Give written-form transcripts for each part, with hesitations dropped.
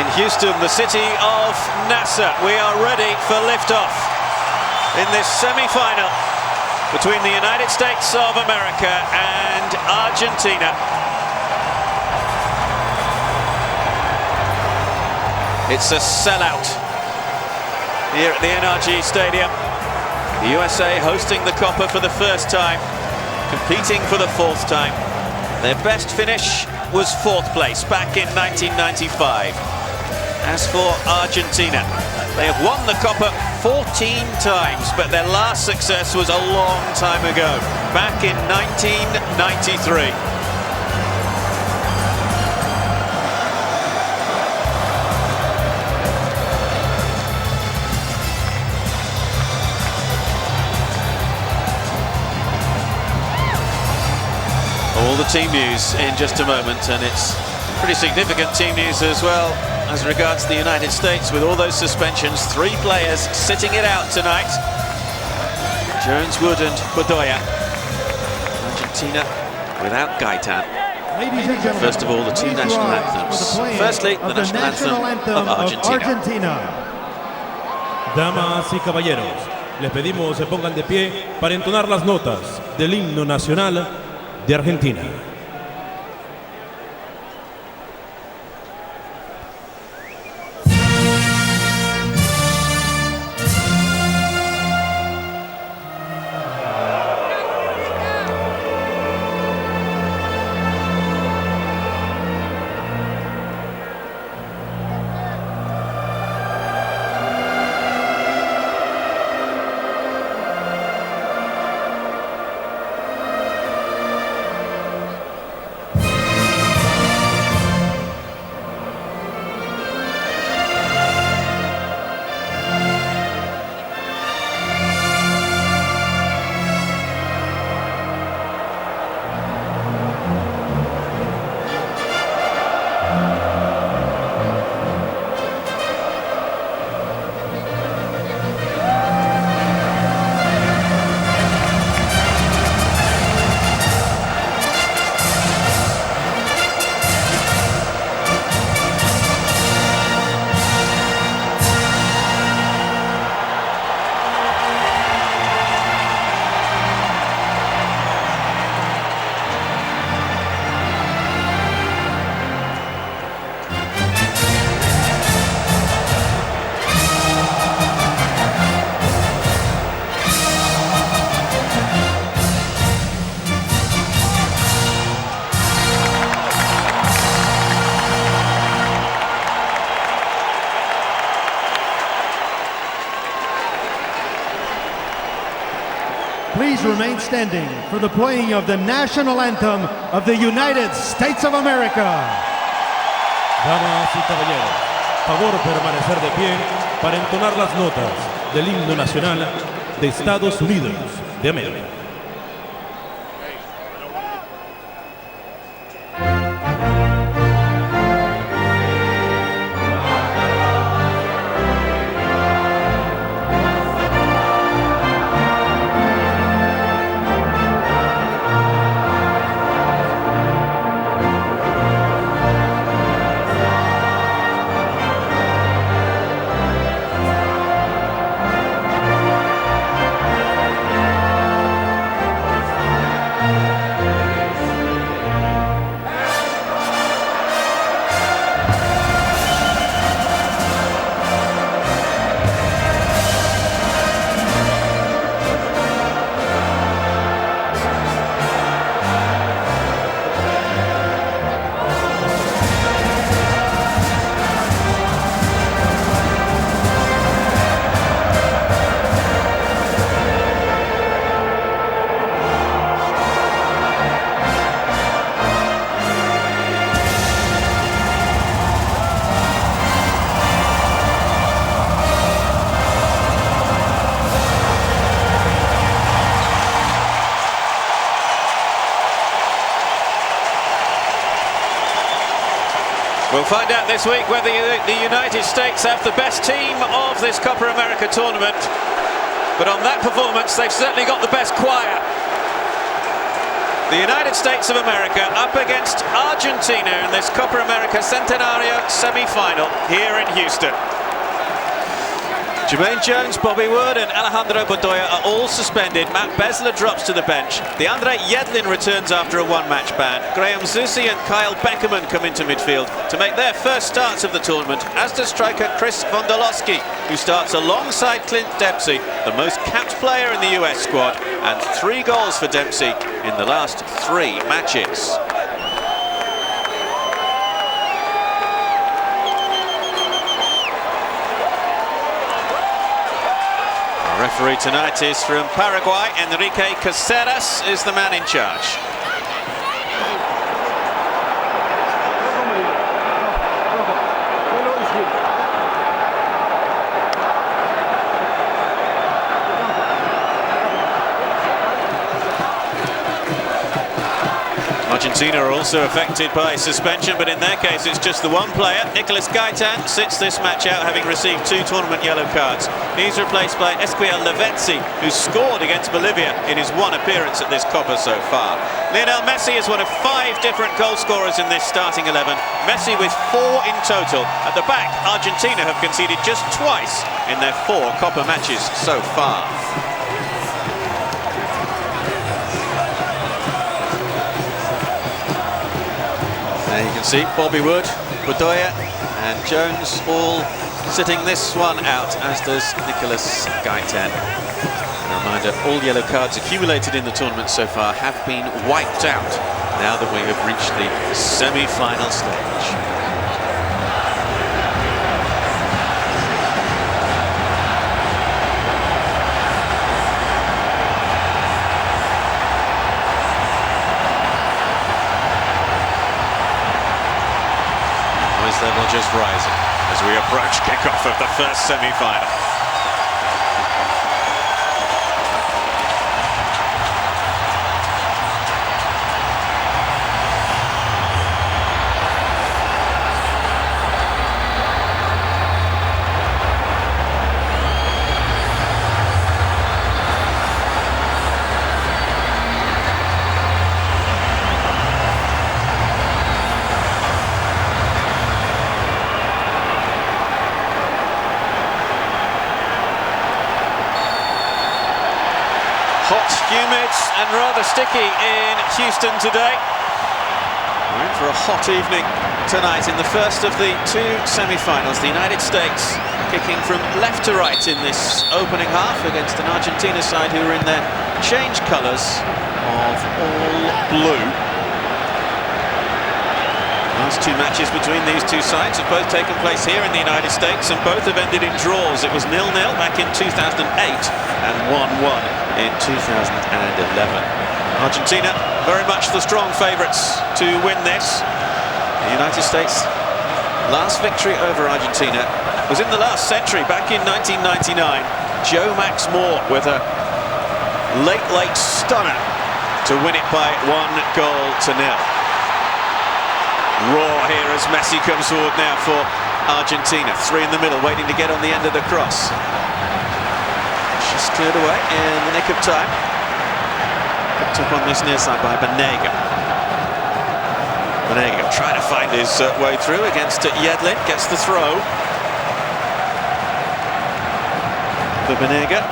in Houston, the city of NASA. We are ready for liftoff in this semi-final between the United States of America and Argentina. It's a sellout here at the NRG Stadium. The USA hosting the Copa for the first time, competing for the fourth time. Their best finish was fourth place back in 1995. As for Argentina, they have won the Copa 14 times, but their last success was a long time ago, back in 1993. All the team news in just a moment, and it's pretty significant team news as well as regards the United States with all those suspensions. 3 players sitting it out tonight. Jones, Wood and Bedoya. Argentina without Gaitan. First of all, the 2 national anthems. Firstly, the national anthem of Argentina. Damas y caballeros, les pedimos se pongan de pie para entonar las notas del himno nacional de Argentina. Please remain standing for the playing of the national anthem of the United States of America. Damas y caballeros, favor permanecer de pie para entonar las notas del himno nacional de Estados Unidos de América. We'll find out this week whether the United States have the best team of this Copa America tournament. But on that performance, they've certainly got the best choir. The United States of America up against Argentina in this Copa America Centenario semi-final here in Houston. Jermaine Jones, Bobby Wood and Alejandro Bedoya are all suspended. Matt Besler drops to the bench. DeAndre Yedlin returns after a one-match ban. Graham Zusi and Kyle Beckerman come into midfield to make their first starts of the tournament, as does striker Chris Wondolowski, who starts alongside Clint Dempsey, the most capped player in the US squad, and 3 goals for Dempsey in the last 3 matches. Referee tonight is from Paraguay. Enrique Caceres is the man in charge. Argentina are also affected by suspension, but in their case it's just the one player. Nicolas Gaitan sits this match out, having received 2 tournament yellow cards. He's replaced by Esquiel Lavezzi, who scored against Bolivia in his 1 appearance at this Copa so far. Lionel Messi is one of 5 different goal scorers in this starting 11. Messi with 4 in total. At the back, Argentina have conceded just twice in their 4 Copa matches so far. There you can see Bobby Wood, Bedoya and Jones all sitting this one out, as does Nicolas Gaitan. A reminder, all yellow cards accumulated in the tournament so far have been wiped out now that we have reached the semi-final stage. Level just rising as we approach kickoff of the first semi-final. Hot, humid and rather sticky in Houston today. We're in for a hot evening tonight in the first of the 2 semi-finals. The United States kicking from left to right in this opening half against an Argentina side who are in their change colours of all blue. Last 2 matches between these 2 sides have both taken place here in the United States, and both have ended in draws. It was 0-0 back in 2008 and 1-1 in 2011. Argentina very much the strong favourites to win this. The United States' last victory over Argentina was in the last century, back in 1999. Joe Max Moore with a late stunner to win it by 1-0. Raw here as Messi comes forward now for Argentina. 3 in the middle, waiting to get on the end of the cross. She's cleared away in the nick of time. Picked up on this near side by Banega. Banega trying to find his way through against Yedlin. Gets the throw. For Banega,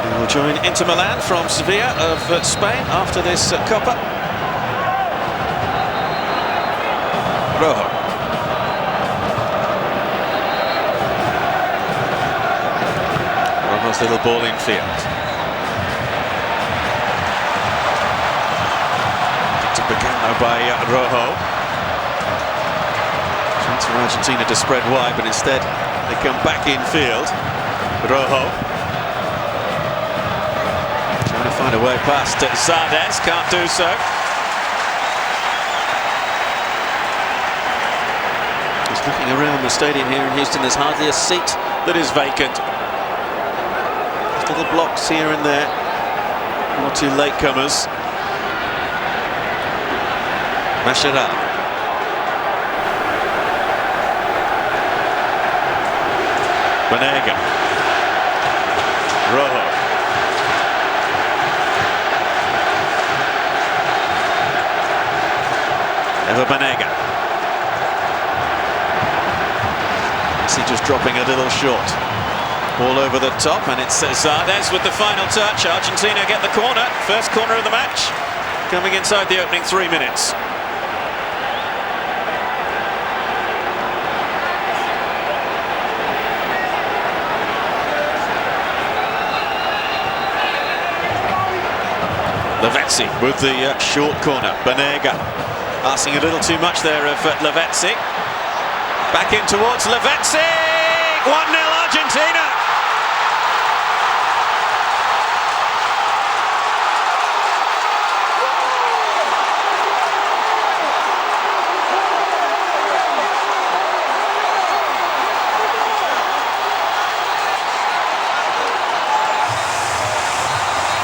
who will join Inter Milan from Sevilla of Spain after this Copa. Rojo. Rojo's little ball in field. Picked up again though by Rojo. Chance for Argentina to spread wide, but instead they come back in field. Rojo. Trying to find a way past Zardes, can't do so. Looking around the stadium here in Houston, there's hardly a seat that is vacant. Just little blocks here and there. 1 or 2 latecomers. Mascherano. Banega. Rojo. over Banega. Messi just dropping a little short. Ball over the top, and it's Zardes with the final touch. Argentina get the corner. First corner of the match, coming inside the opening 3 minutes. Lavezzi with the short corner. Banega asking a little too much there of Lavezzi. Back in towards Lavezzi. 1-0 Argentina.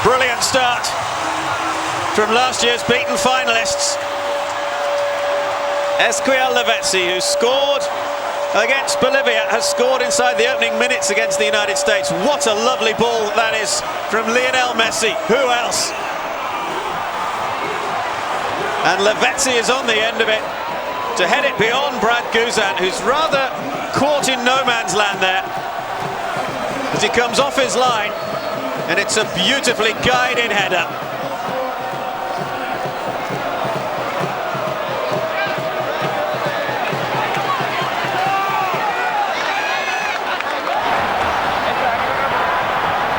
Brilliant start from last year's beaten finalists. Ezequiel Lavezzi, who scored against Bolivia, has scored inside the opening minutes against the United States. What a lovely ball that is from Lionel Messi. Who else? And Lavezzi is on the end of it to head it beyond Brad Guzan, who's rather caught in no man's land there as he comes off his line, and it's a beautifully guided header.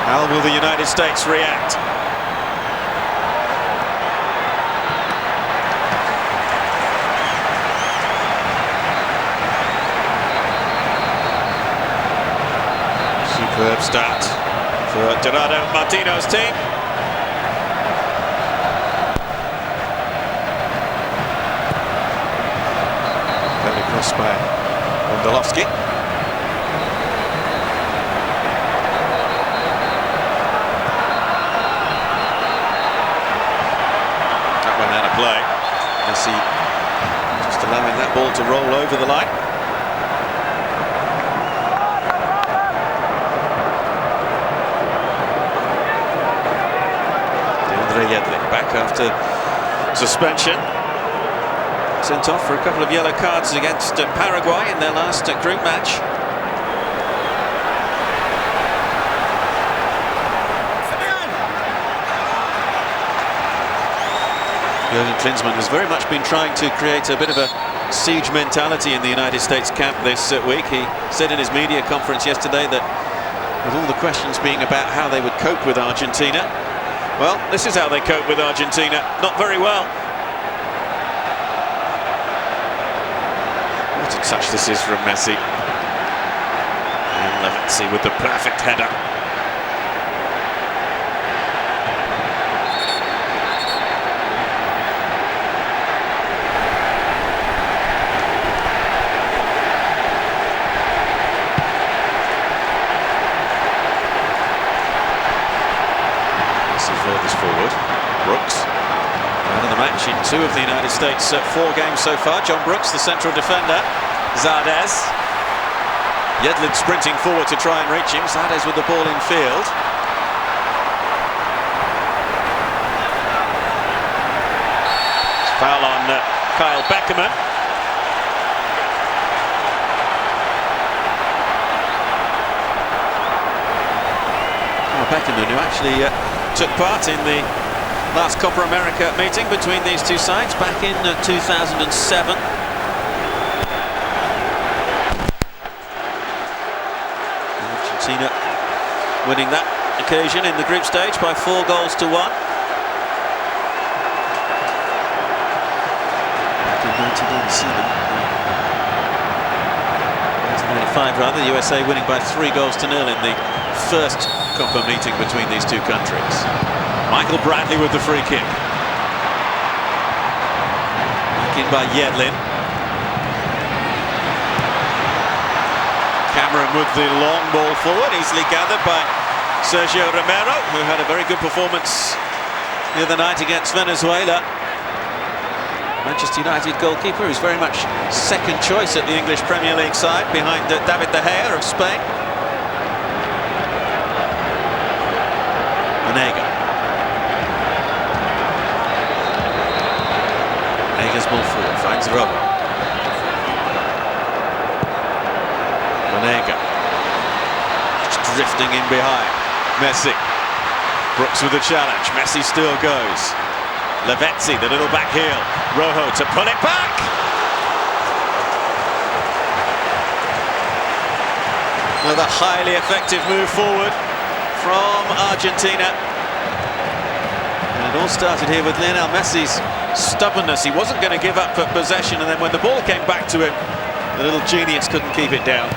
How will the United States react? Superb start for Gerardo Martino's team. Played across by Wondolowski. Play. Messi just allowing that ball to roll over the line. Back after suspension. Sent off for a couple of yellow cards against Paraguay in their last group match. Jurgen Klinsmann has very much been trying to create a bit of a siege mentality in the United States camp this week. He said in his media conference yesterday that with all the questions being about how they would cope with Argentina, well, this is how they cope with Argentina. Not very well. What a touch this is from Messi. And Lavezzi with the perfect header. Furthest forward, Brooks, man of the match in 2 of the United States' 4 games so far. John Brooks, the central defender. Zardes. Yedlin sprinting forward to try and reach him. Zardes with the ball in field. Foul on Kyle Beckerman. Beckerman, who actually took part in the last Copa America meeting between these two sides back in 2007. Argentina winning that occasion in the group stage by 4 goals to 1. Back in 1995 rather, the USA winning by 3 goals to 0 in the first Copa meeting between these two countries. Michael Bradley with the free kick. Back in by Yedlin. Cameron with the long ball forward, easily gathered by Sergio Romero, who had a very good performance the other night against Venezuela. Manchester United goalkeeper, who's very much second choice at the English Premier League side behind David De Gea of Spain. Banega's ball forward. Finds Rojo. Vanega. Just drifting in behind. Messi. Brooks with the challenge. Messi still goes. Lavezzi, the little back heel. Rojo to pull it back. Another highly effective move forward from Argentina. And it all started here with Lionel Messi's stubbornness. He wasn't going to give up possession, and then when the ball came back to him, the little genius couldn't keep it down.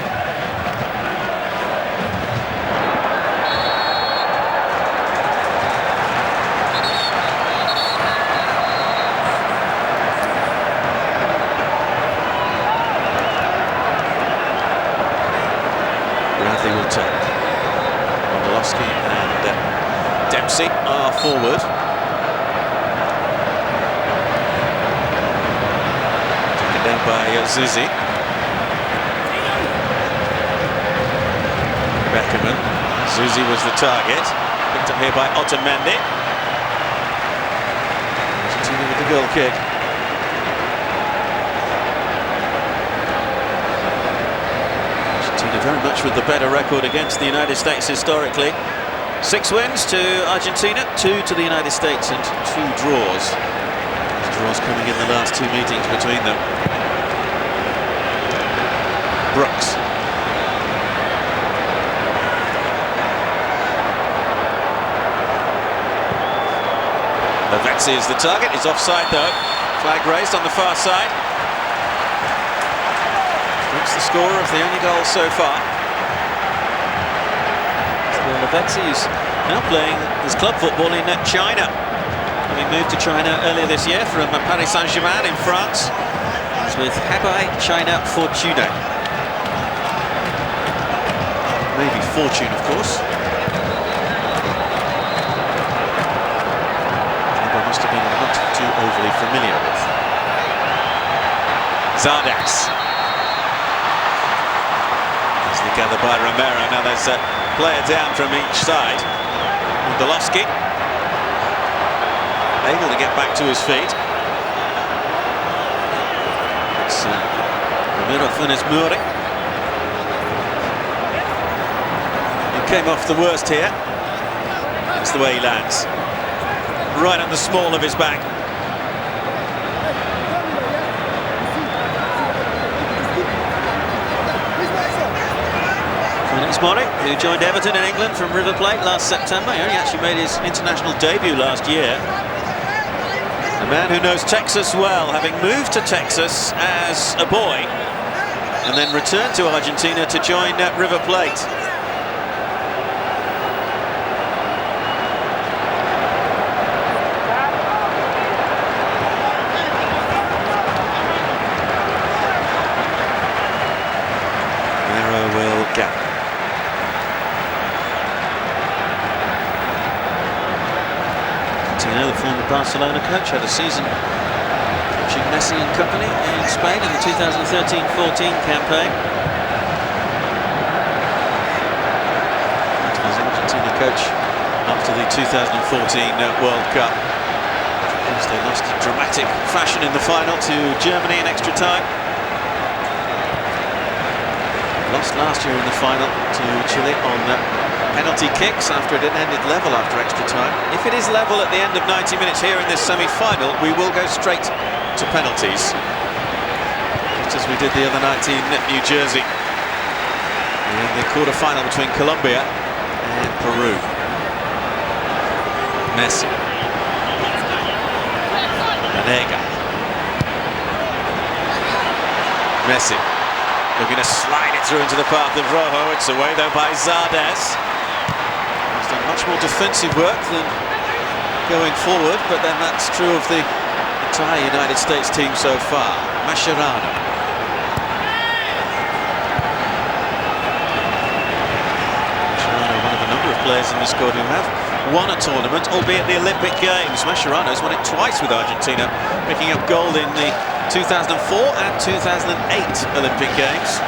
Bradley will take. Wondolowski and Dempsey are forward. Taken down by Zuzi. Beckerman. Zuzi was the target. Picked up here by Otamendi. Argentina with the goal kick. Very much with the better record against the United States historically. 6 wins to Argentina, 2 to the United States, and 2 draws. These draws coming in the last 2 meetings between them. Brooks. Lavezzi is the target. He's offside though. Flag raised on the far side. That's the scorer of the only goal so far. Lavezzi is now playing his club football in China. Having moved to China earlier this year from Paris Saint-Germain in France. It's with Hebei China Fortuna. Maybe Fortune, of course. Hebei must have been not too overly familiar with. Zardes. Gathered by Romero. Now there's a player down from each side. Wondolowski able to get back to his feet. It's Ramiro Funes Mori. He came off the worst here. That's the way he lands. Right on the small of his back. Mori, who joined Everton in England from River Plate last September. He only actually made his international debut last year. A man who knows Texas well, having moved to Texas as a boy and then returned to Argentina to join River Plate. Romero will gap. The former Barcelona coach had a season coaching Messi and company in Spain in the 2013-14 campaign. And as Argentina coach after the 2014 World Cup. As they lost in dramatic fashion in the final to Germany in extra time. Lost last year in the final to Chile on penalty kicks after it had ended level after extra time. If it is level at the end of 90 minutes here in this semi-final, we will go straight to penalties. Just as we did the other night in New Jersey. In the quarter-final between Colombia and Peru. Messi. Vanega. Messi. Looking to slide it through into the path of Rojo. It's away though by Zardes. Much more defensive work than going forward, but then that's true of the entire United States team so far. Mascherano. Mascherano, one of a number of players in this squad who have won a tournament, albeit the Olympic Games. Mascherano's won it twice with Argentina, picking up gold in the 2004 and 2008 Olympic Games.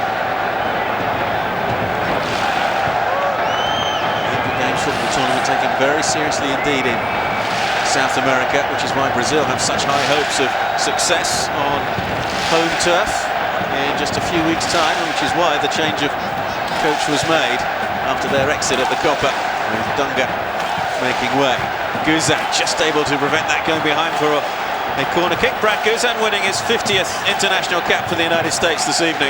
Football tournament taken very seriously indeed in South America, which is why Brazil have such high hopes of success on home turf in just a few weeks' time, and which is why the change of coach was made after their exit at the Copa, with Dunga making way. Guzan just able to prevent that going behind for a corner kick. Brad Guzan winning his 50th international cap for the United States this evening.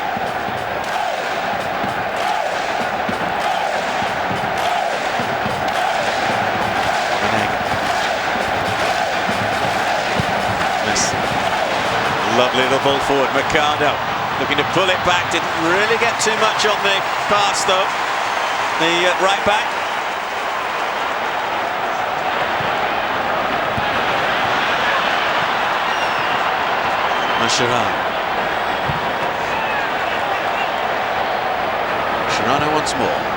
Lovely little ball forward. Mercado looking to pull it back. Didn't really get too much on the pass though. The right back. Mascherano once more.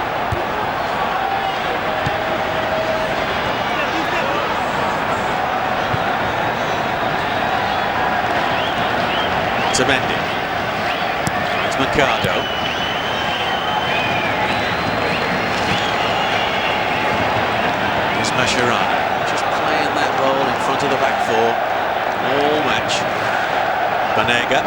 Otamendi. It's Mercado. It's Mascherano. Just playing that role in front of the back four all match. Banega.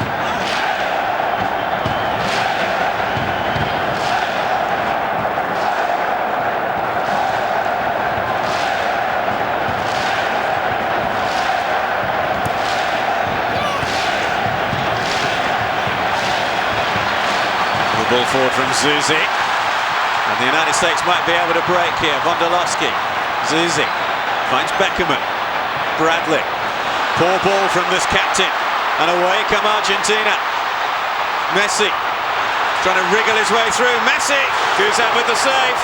Ball forward from Zuzi, and the United States might be able to break here. Wondolowski, Zuzi finds Beckerman, Bradley, poor ball from this captain, and away come Argentina. Messi trying to wriggle his way through. Messi goes out with the save.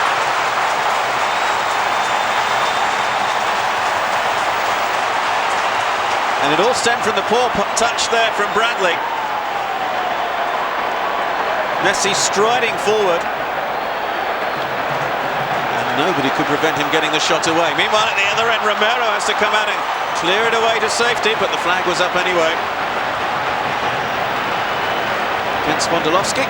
And it all stemmed from the poor touch there from Bradley. Messi striding forward, and nobody could prevent him getting the shot away. Meanwhile, at the other end, Romero has to come out and clear it away to safety, but the flag was up anyway. Against Wondolowski.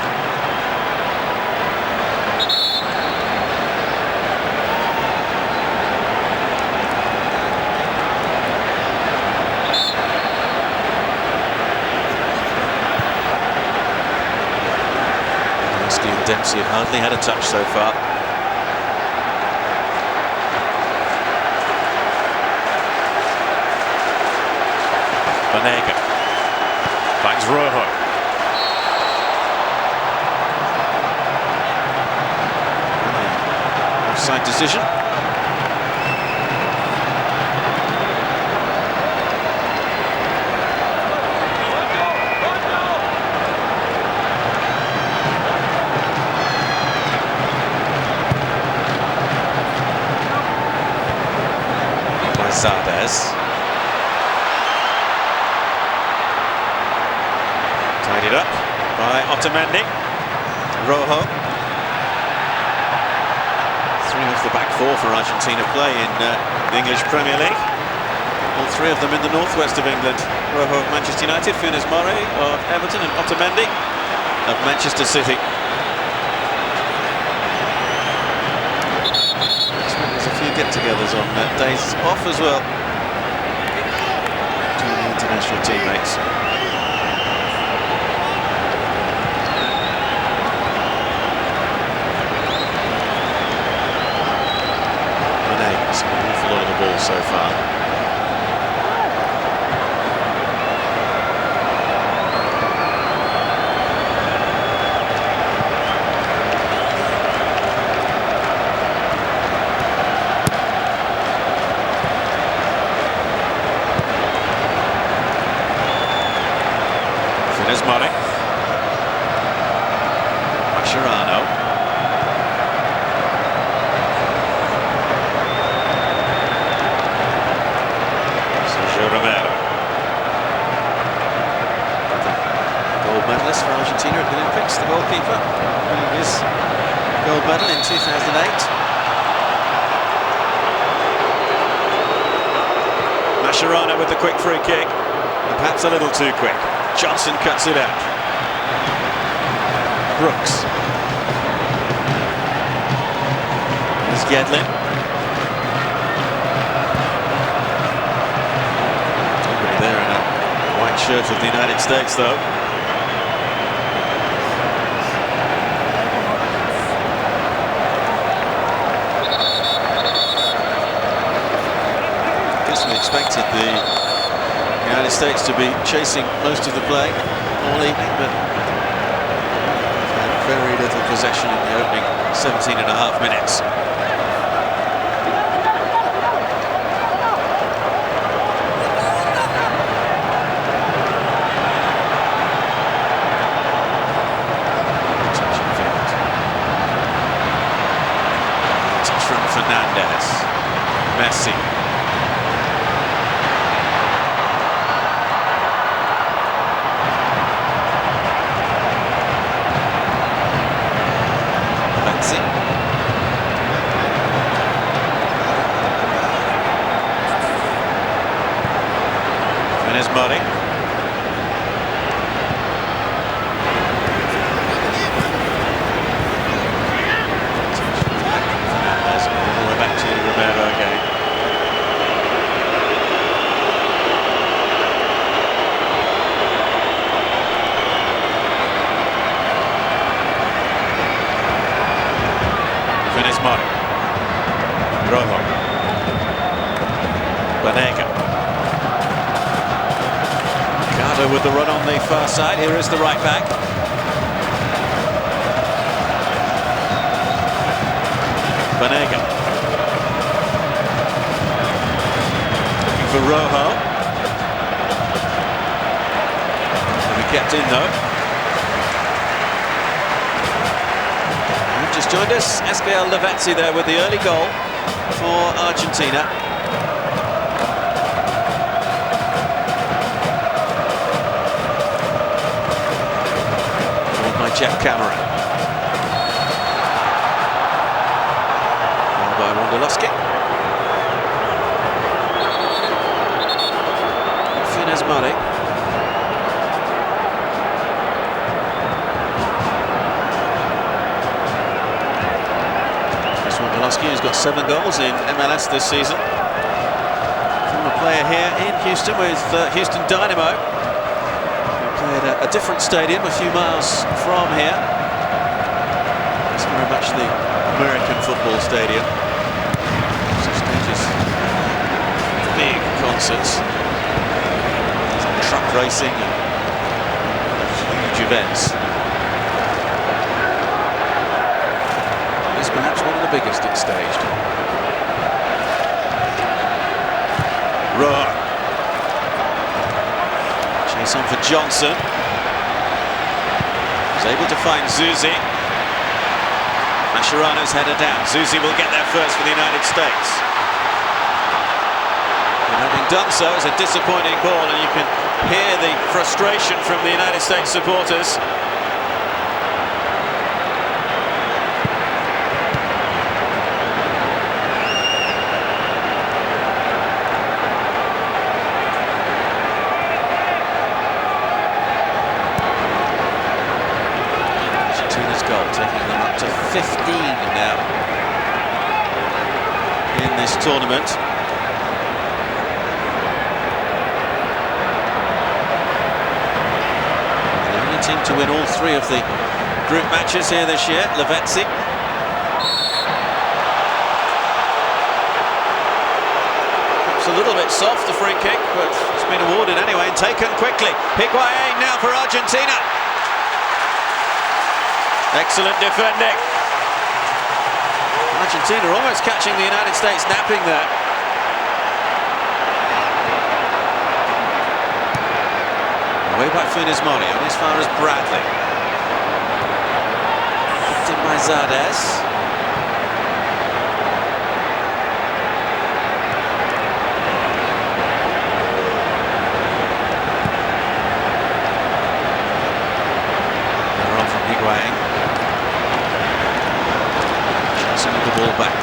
Dempsey have hardly had a touch so far. Banega finds Rojo. Offside decision. Caceres. Tidied up by Otamendi. Rojo. Three off the back four for Argentina play in the English Premier League. All three of them in the northwest of England. Rojo of Manchester United, Funes Mori of Everton, and Otamendi of Manchester City. There's a few get-togethers on days off as well between the international teammates. Mane's an awful lot of the ball so far. Mori. Mascherano. Sergio Romero. Gold medalist for Argentina at the Olympics, the goalkeeper, winning his gold medal in 2008. Mascherano with the quick free kick, and perhaps a little too quick. Johnson cuts it out. Brooks. There's Gedlin. shirt of the United States, though. I guess we expected the United States to be chasing most of the play all evening, but had very little possession in the opening 17.5 minutes. Messi. Messi. And his body. Rojo. Banega. Carter with the run on the far side. Here is the right back. Banega. Looking for Rojo. Will be kept in though. Just joined us, SBL Lavezzi there with the early goal for Argentina. Followed by Jeff Cameron. Ball by Wondolowski. Funes Mori. Who's got 7 goals in MLS this season. Former player here in Houston with Houston Dynamo. Who played at a different stadium a few miles from here. It's very much the American football stadium. So stages big concerts, truck racing and huge events. Perhaps one of the biggest it's staged. Roar. Chase on for Johnson. He's able to find Zuzi. Mascherano's header down. Zuzi will get there first for the United States. And having done so, it's a disappointing ball, and you can hear the frustration from the United States supporters. Taking them up to 15 now in this tournament. The only team to win all 3 of the group matches here this year, Lavezzi. It's a little bit soft, the free kick, but it's been awarded anyway and taken quickly. Higuain now for Argentina. Excellent defending. Argentina almost catching the United States napping there. Way back Funes Mori, only as far as Bradley. Picked in by Zardes. They're on from Higuain. The ball back.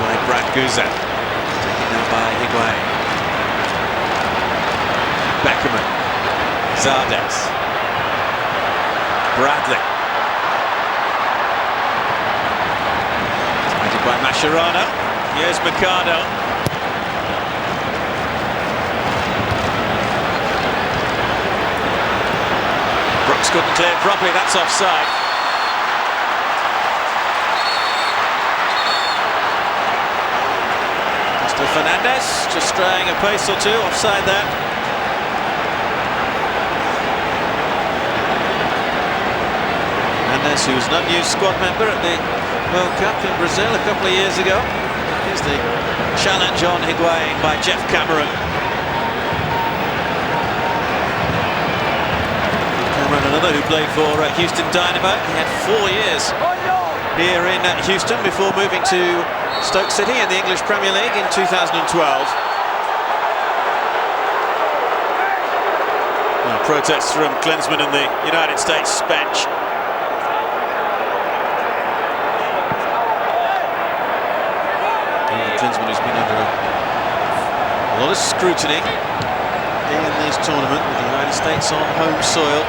By Brad Guzan. Taken now by Higuain. Beckerman. Zardes. Bradley. Tied by Mascherano. Here's Mercado. Brooks couldn't clear it properly, that's offside. Mr. Fernandez just straying a pace or two offside there. Fernandez, who was an unused squad member at the World Cup in Brazil a couple of years ago. Here's the challenge on Higuain by Jeff Cameron. Another who played for Houston Dynamo. He had 4 years here in Houston before moving to Stoke City in the English Premier League in 2012. Protests from Klinsmann and the United States bench. Klinsmann, who's been under a lot of scrutiny in this tournament with the United States on home soil.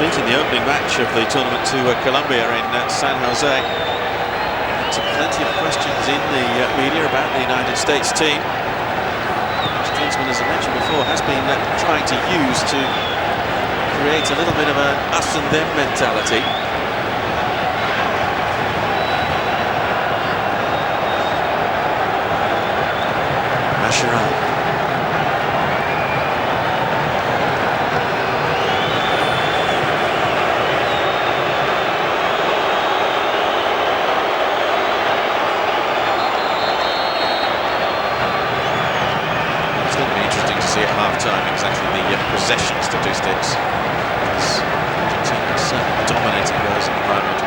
Defeating the opening match of the tournament to Colombia in San Jose. Plenty of questions in the media about the United States team, which Klinsmann, as I mentioned before, has been trying to use to create a little bit of an us and them mentality. Mascherano. See at half-time exactly the possession statistics. Argentina certainly dominating those at the moment.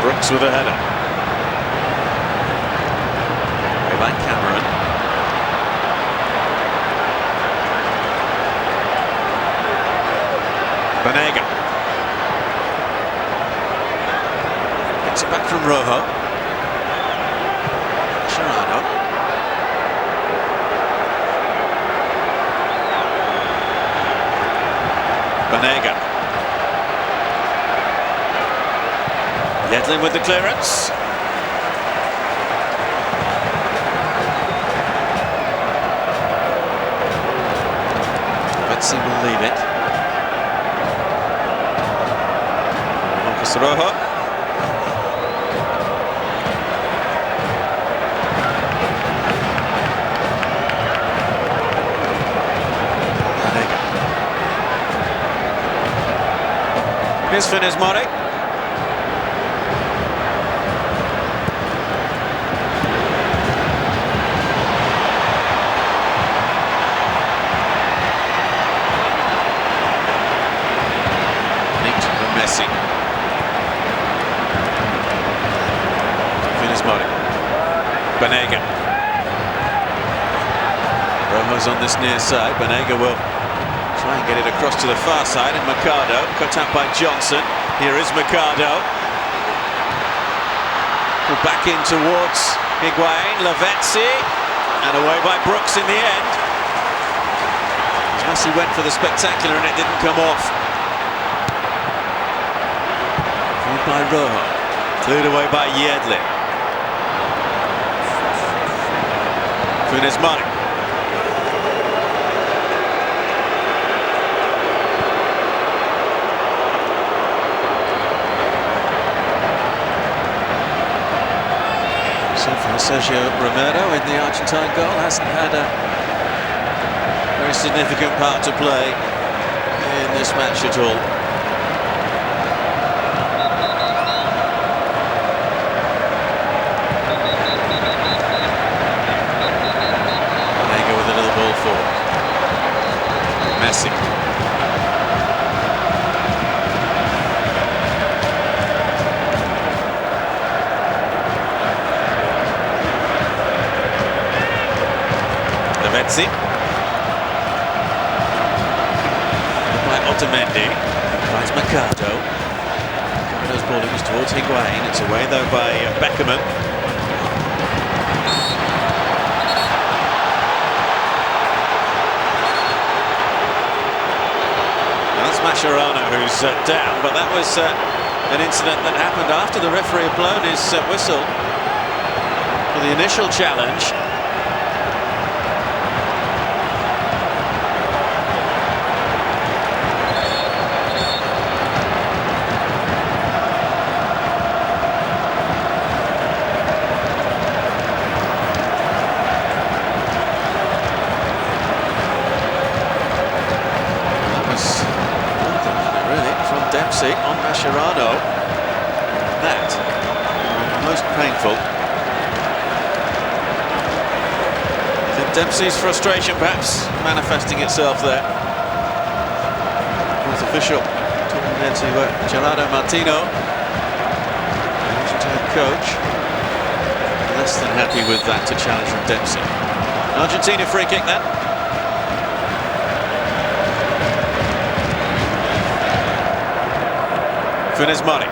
Brooks with a header. Way by Cameron. Banega. It back from Rojo. Mascherano. Banega. Yedlin with the clearance. Betsy will leave it. Marcus Rojo. Here's Funes Mori. Neat and messy. Funes Mori. Banega. Rojo's on this near side. Banega will try and get it across to the far side, and Mercado, cut out by Johnson. Here is Mercado. Pulled back in towards Higuain, Lavezzi, and away by Brooks in the end. Messi went for the spectacular and it didn't come off. Pulled by Rojo, cleared away by Yedlin. Funes Mori. Sergio Romero in the Argentine goal hasn't had a very significant part to play in this match at all. Banega with a little ball forward. Messi. Lavezzi. By Otamendi. Finds Mercado. Mercado's ball was towards Higuain. It's away though by Beckerman. That's Mascherano who's down, but that was an incident that happened after the referee had blown his whistle for the initial challenge. On Mascherano, that most painful. I think Dempsey's frustration perhaps manifesting itself there. Fourth official talking there to Gerardo Martino, Argentine coach. Less than happy with that to challenge from Dempsey. Argentina free kick then. Funes Mori.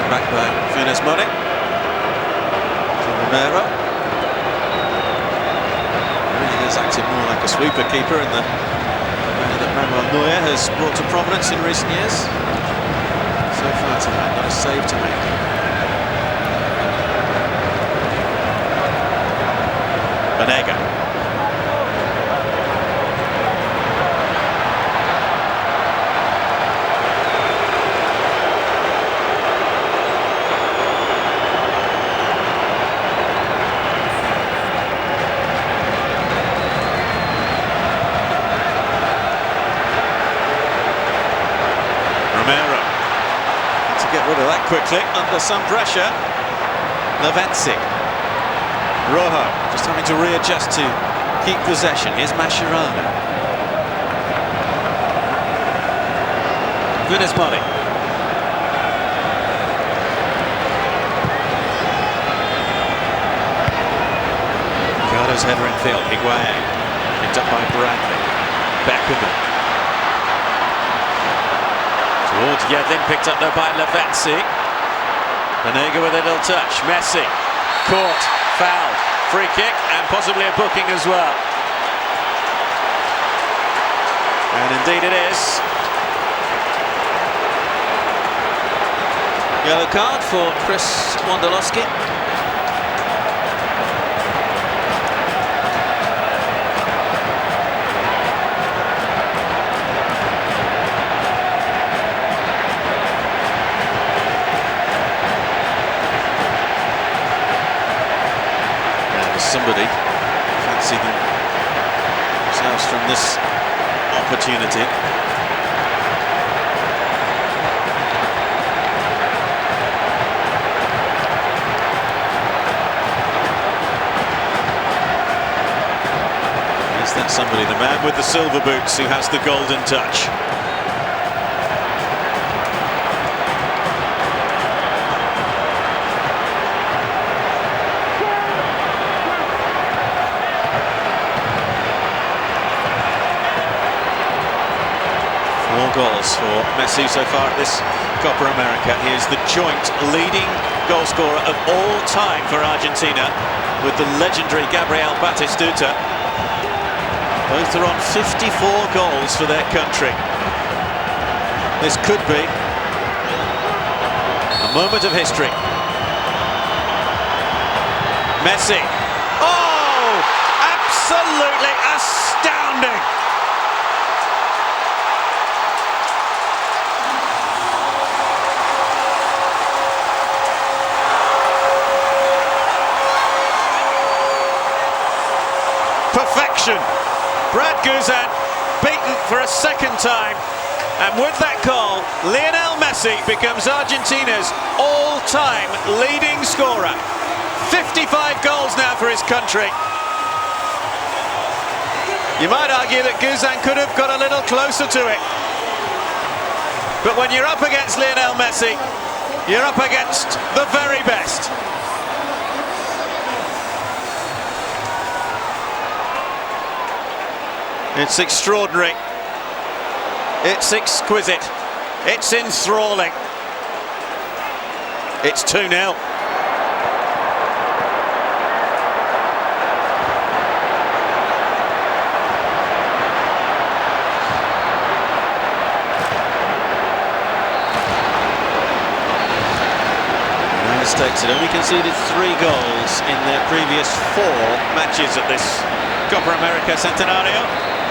Back by Funes Mori. Romero. Really has acted more like a sweeper keeper in the manner that Manuel Neuer has brought to prominence in recent years. So far tonight, not a save to make. Banega. To get rid of that quickly under some pressure. Lavezzi. Rojo just having to readjust to keep possession. Here's Mascherano. Funes Mori. Ricardo's header in field. Higuain picked up by Bradley. Beckham. Towards Yedlin, picked up there by Lavezzi. Banega with a little touch. Messi caught, fouled, free kick, and possibly a booking as well. And indeed it is. Yellow card for Chris Wondolowski. Somebody fancy themselves from this opportunity. Is that somebody, the man with the silver boots who has the golden touch? More goals for Messi so far at this Copa America. He is the joint leading goal scorer of all time for Argentina with the legendary Gabriel Batistuta. Both are on 54 goals for their country. This could be a moment of history. Messi. Oh! Absolutely astounding! Perfection. Brad Guzan beaten for a second time, and with that goal, Lionel Messi becomes Argentina's all-time leading scorer. 55 goals now for his country. You might argue that Guzan could have got a little closer to it, but when you're up against Lionel Messi, You're up against the very best. It's extraordinary. It's exquisite. It's enthralling. It's 2-0. States had only conceded 3 goals in their previous 4 matches at this Copa America Centenario.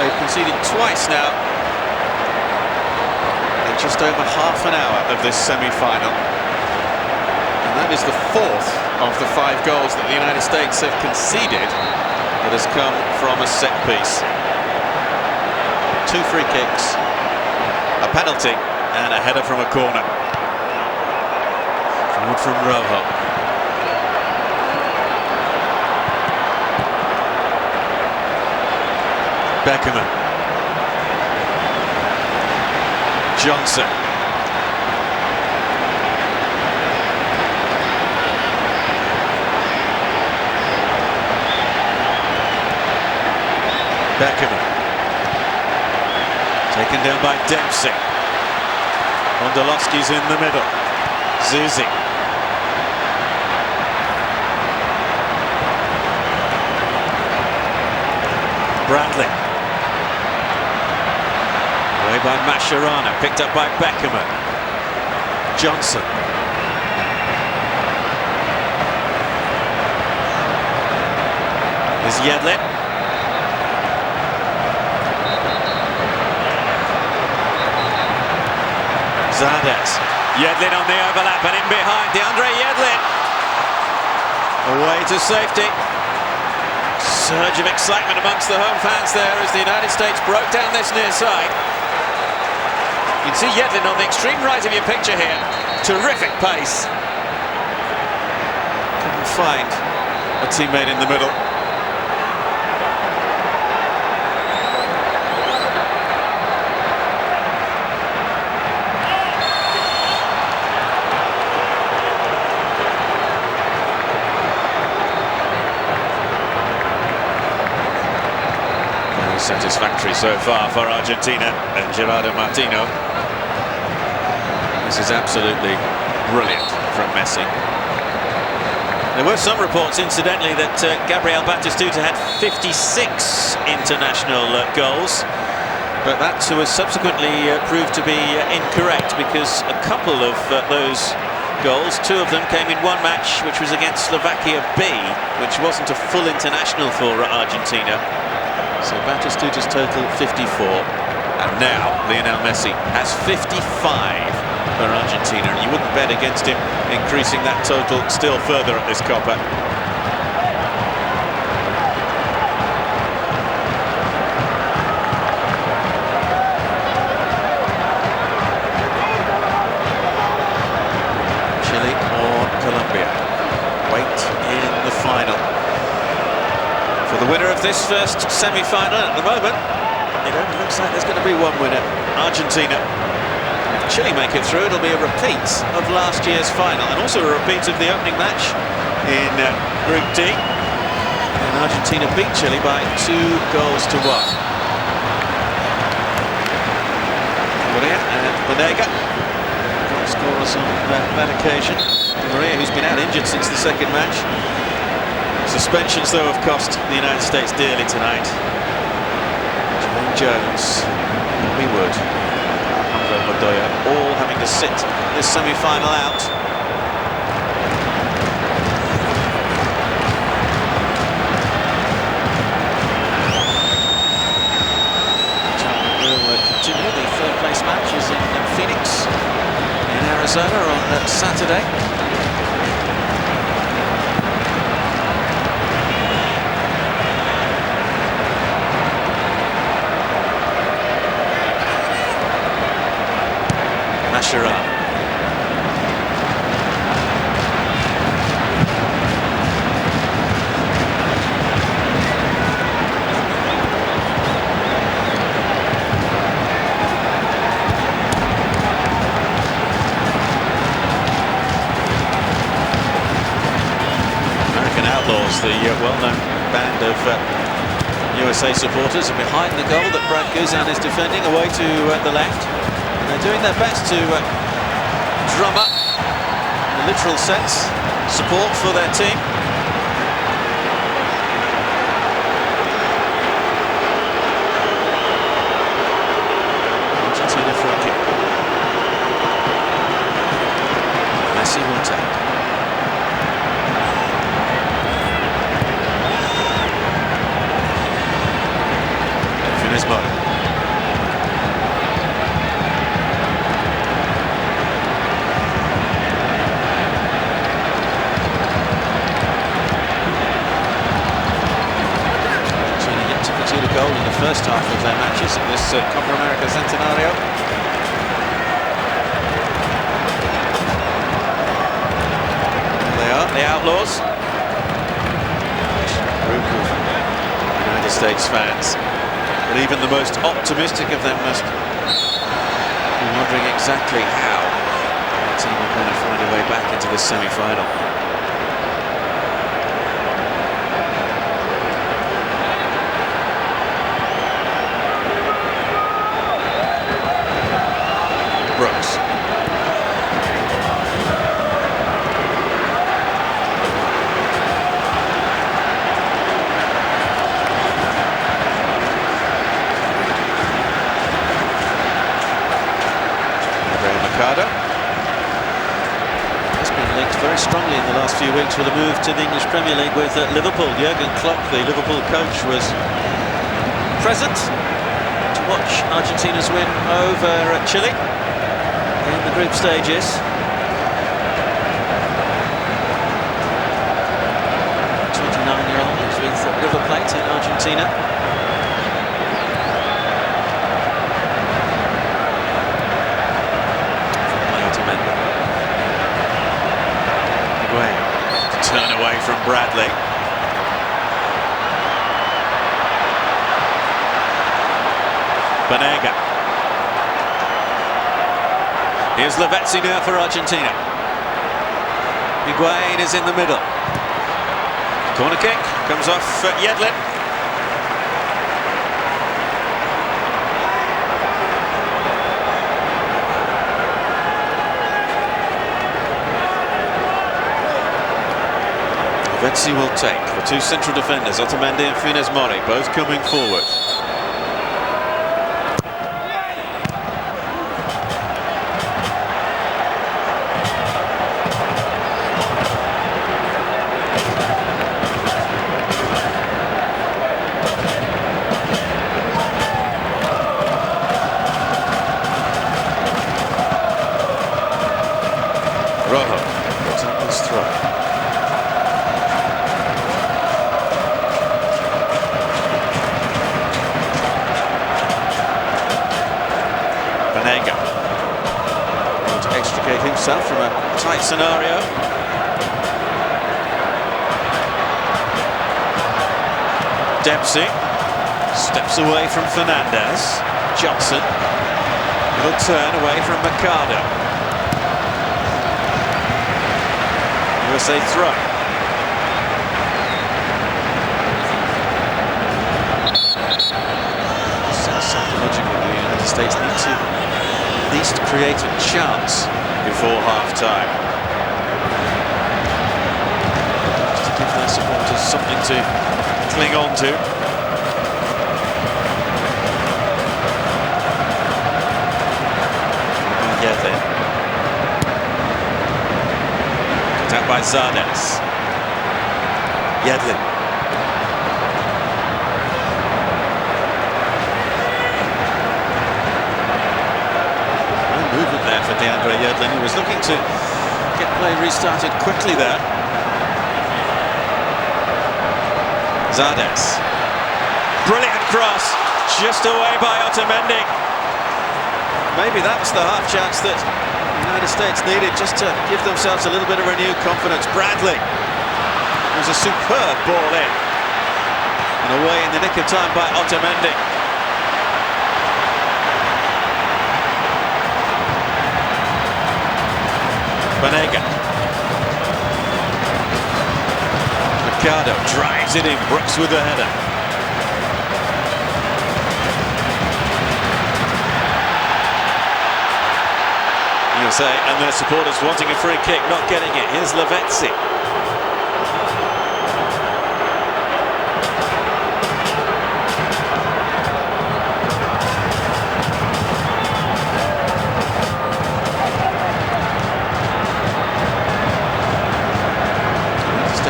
They've conceded twice now in just over half an hour of this semi-final. And that is the 4th of the 5 goals that the United States have conceded that has come from a set piece. 2 free kicks, a penalty and a header from a corner. Forward from Rojo. Beckerman. Johnson. Beckerman. Taken down by Dempsey. Wondolowski's in the middle. Zuzi. Bradley. Away by Mascherano, picked up by Beckerman. Johnson. There's Yedlin. Zardes. Yedlin on the overlap and in behind DeAndre Yedlin. Away to safety. Surge of excitement amongst the home fans there as the United States broke down this near side. You can see Yedlin on the extreme right of your picture here. Terrific pace. Couldn't find a teammate in the middle. Satisfactory so far for Argentina and Gerardo Martino. This is absolutely brilliant from Messi. There were some reports, incidentally, that Gabriel Batistuta had 56 international goals, but that was subsequently proved to be incorrect because a couple of those goals, 2 of them came in one match, which was against Slovakia B, which wasn't a full international for Argentina. So Batistuta's total 54, and now Lionel Messi has 55 for Argentina, and you wouldn't bet against him increasing that total still further at this Copa. Chile or Colombia? Wait in the final. For the winner of this first semi-final at the moment, it only looks like there's going to be one winner, Argentina. If Chile make it through, it'll be a repeat of last year's final and also a repeat of the opening match in Group D. And Argentina beat Chile by 2 goals to 1. Maria and Banega, goal scorers on that occasion. Maria, who's been out injured since the second match. Suspensions, though, have cost the United States dearly tonight. Jermaine Jones, Bobby Wood, Alejandro Montoya, all having to sit this semi-final out. We'll continue. The third-place match is in Phoenix, in Arizona, on Saturday. Mascherano. applause. The well-known band of USA supporters are behind the goal that Brad Guzan is defending, away to the left. And they're doing their best to drum up, in a literal sense, support for their team. Argentina for a kick. Messi will take. Funes Mori. Argentina yet to concede a goal in the first half of their matches in this Copa America Centenario. There they are, the Outlaws. Group of United States fans. But even the most optimistic of them must be wondering exactly how their team are going to find a way back into this semi-final. Brooks. Has been linked very strongly in the last few weeks with a move to the English Premier League with Liverpool. Jurgen Klopp, the Liverpool coach, was present to watch Argentina's win over Chile in the group stages. 29-year-old is with River Plate in Argentina. Turn away from Bradley. Banega. Here's Lavezzi now for Argentina. Higuain is in the middle. Corner kick comes off Yedlin. Lavezzi will take. The two central defenders, Otamendi and Funes Mori, both coming forward. Rojo puts up his throw. Banega able to extricate himself from a tight scenario. Dempsey steps away from Fernandez. Johnson, little turn away from Mercado. USA throw. Psychologically, the United States need to at least create a chance before half-time. Just to give their supporters something to cling on to. Yedlin. Cut out by Zardes. Yedlin. Movement there for DeAndre Yedlin, who was looking to get play restarted quickly there. Zardes. Brilliant cross, just away by Otamendi. Maybe that was the half chance that the United States needed just to give themselves a little bit of renewed confidence. Bradley. It was a superb ball in. And away in the nick of time by Otamendi. Banega. Ricardo drives it in, Brooks with the header. USA and their supporters wanting a free kick, not getting it. Here's Lavezzi.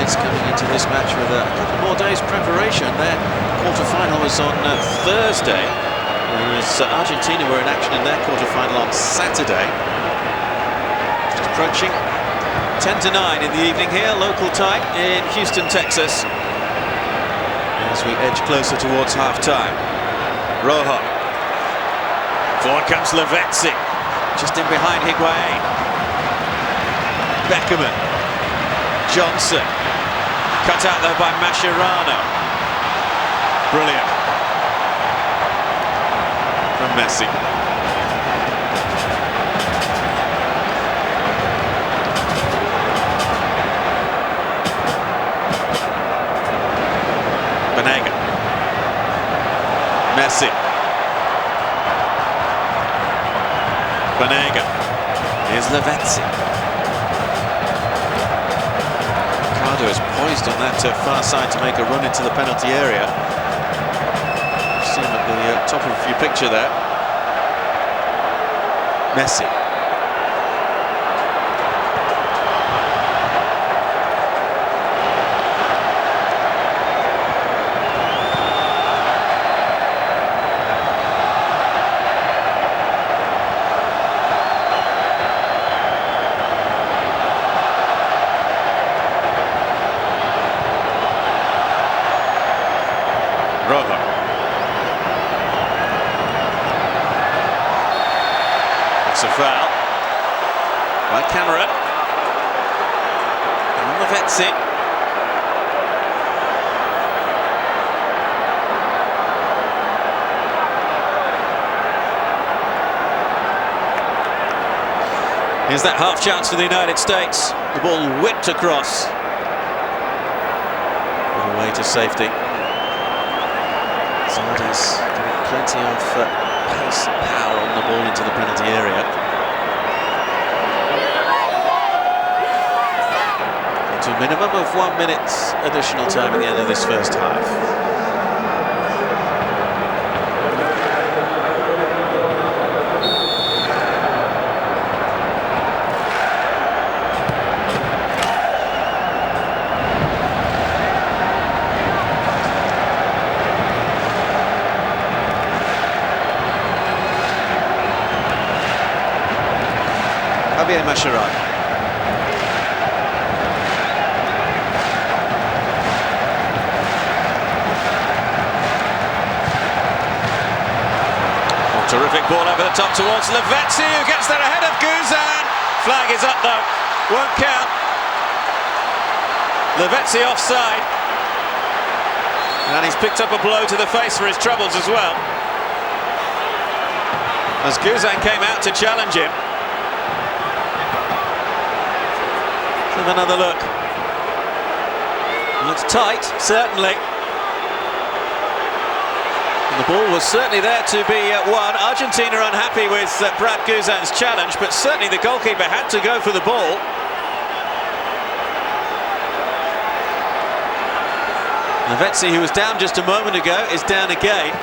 Coming into this match with a couple more days preparation. Their quarter-final was on Thursday, whereas Argentina were in action in their quarter-final on Saturday. Just approaching 10 to 9 in the evening here, local time in Houston, Texas, as we edge closer towards half-time. Rojo. Forward comes Lavezzi, just in behind Higuain. Beckerman. Johnson. Cut out there by Mascherano. Brilliant. From Messi. Banega. Messi. Banega. Here's Lavezzi. Ricardo is poised on that far side to make a run into the penalty area. You see him at the top of your picture there. Messi. Rojo. It's a foul by Cameron. And Lavezzi. Here's that half chance for the United States. The ball whipped across. All the way to safety. Zardes getting plenty of pace and power on the ball into the penalty area. To a minimum of 1 minute additional time at the end of this first half. Javier Mascherano. Terrific ball over the top towards Lavezzi, who gets there ahead of Guzan. Flag is up though, won't count. Lavezzi offside. And he's picked up a blow to the face for his troubles as well, as Guzan came out to challenge him. Let's have another look. Well, it's tight, certainly. The ball was certainly there to be won. Argentina unhappy with Brad Guzan's challenge, but certainly the goalkeeper had to go for the ball. Lavezzi, who was down just a moment ago, is down again.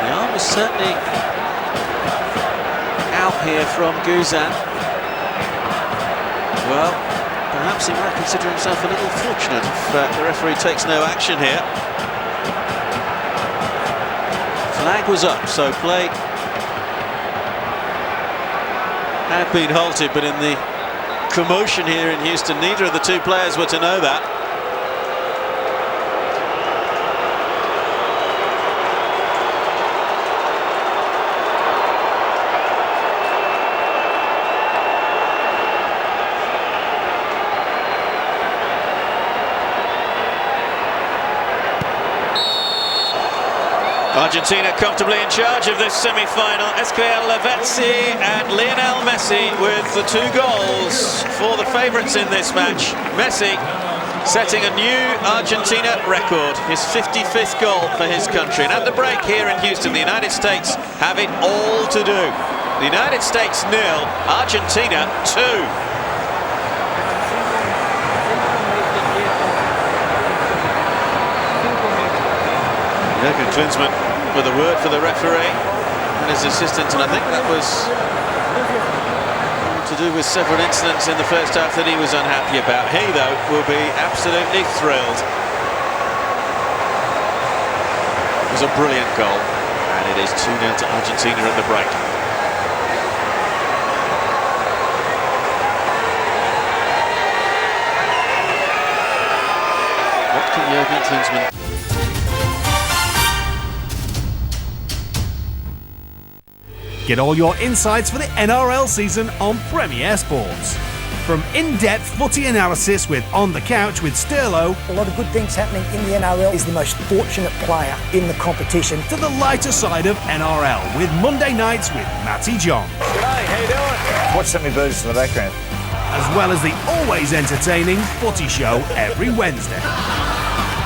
The arm was certainly out here from Guzan. Well, perhaps he might consider himself a little fortunate if the referee takes no action here. Flag was up, so play had been halted, but in the commotion here in Houston, neither of the two players were to know that. Argentina comfortably in charge of this semi-final. Ezequiel Lavezzi and Lionel Messi with the 2 goals for the favourites in this match. Messi setting a new Argentina record, his 55th goal for his country. And at the break here in Houston, the United States have it all to do. The United States 0, Argentina 2. Jürgen Klinsmann with a word for the referee and his assistant, and I think that was to do with several incidents in the first half that he was unhappy about. He, though, will be absolutely thrilled. It was a brilliant goal, and it is 2-0 to Argentina at the break. What can Jürgen Klinsmann... Get all your insights for the NRL season on Premier Sports. From in-depth footy analysis with On the Couch with Sterlo, a lot of good things happening in the NRL. Is the most fortunate player in the competition. To the lighter side of NRL with Monday Nights with Matty John. G'day, how you doing? Watch some of birds in the background. As well as the always entertaining Footy Show every Wednesday.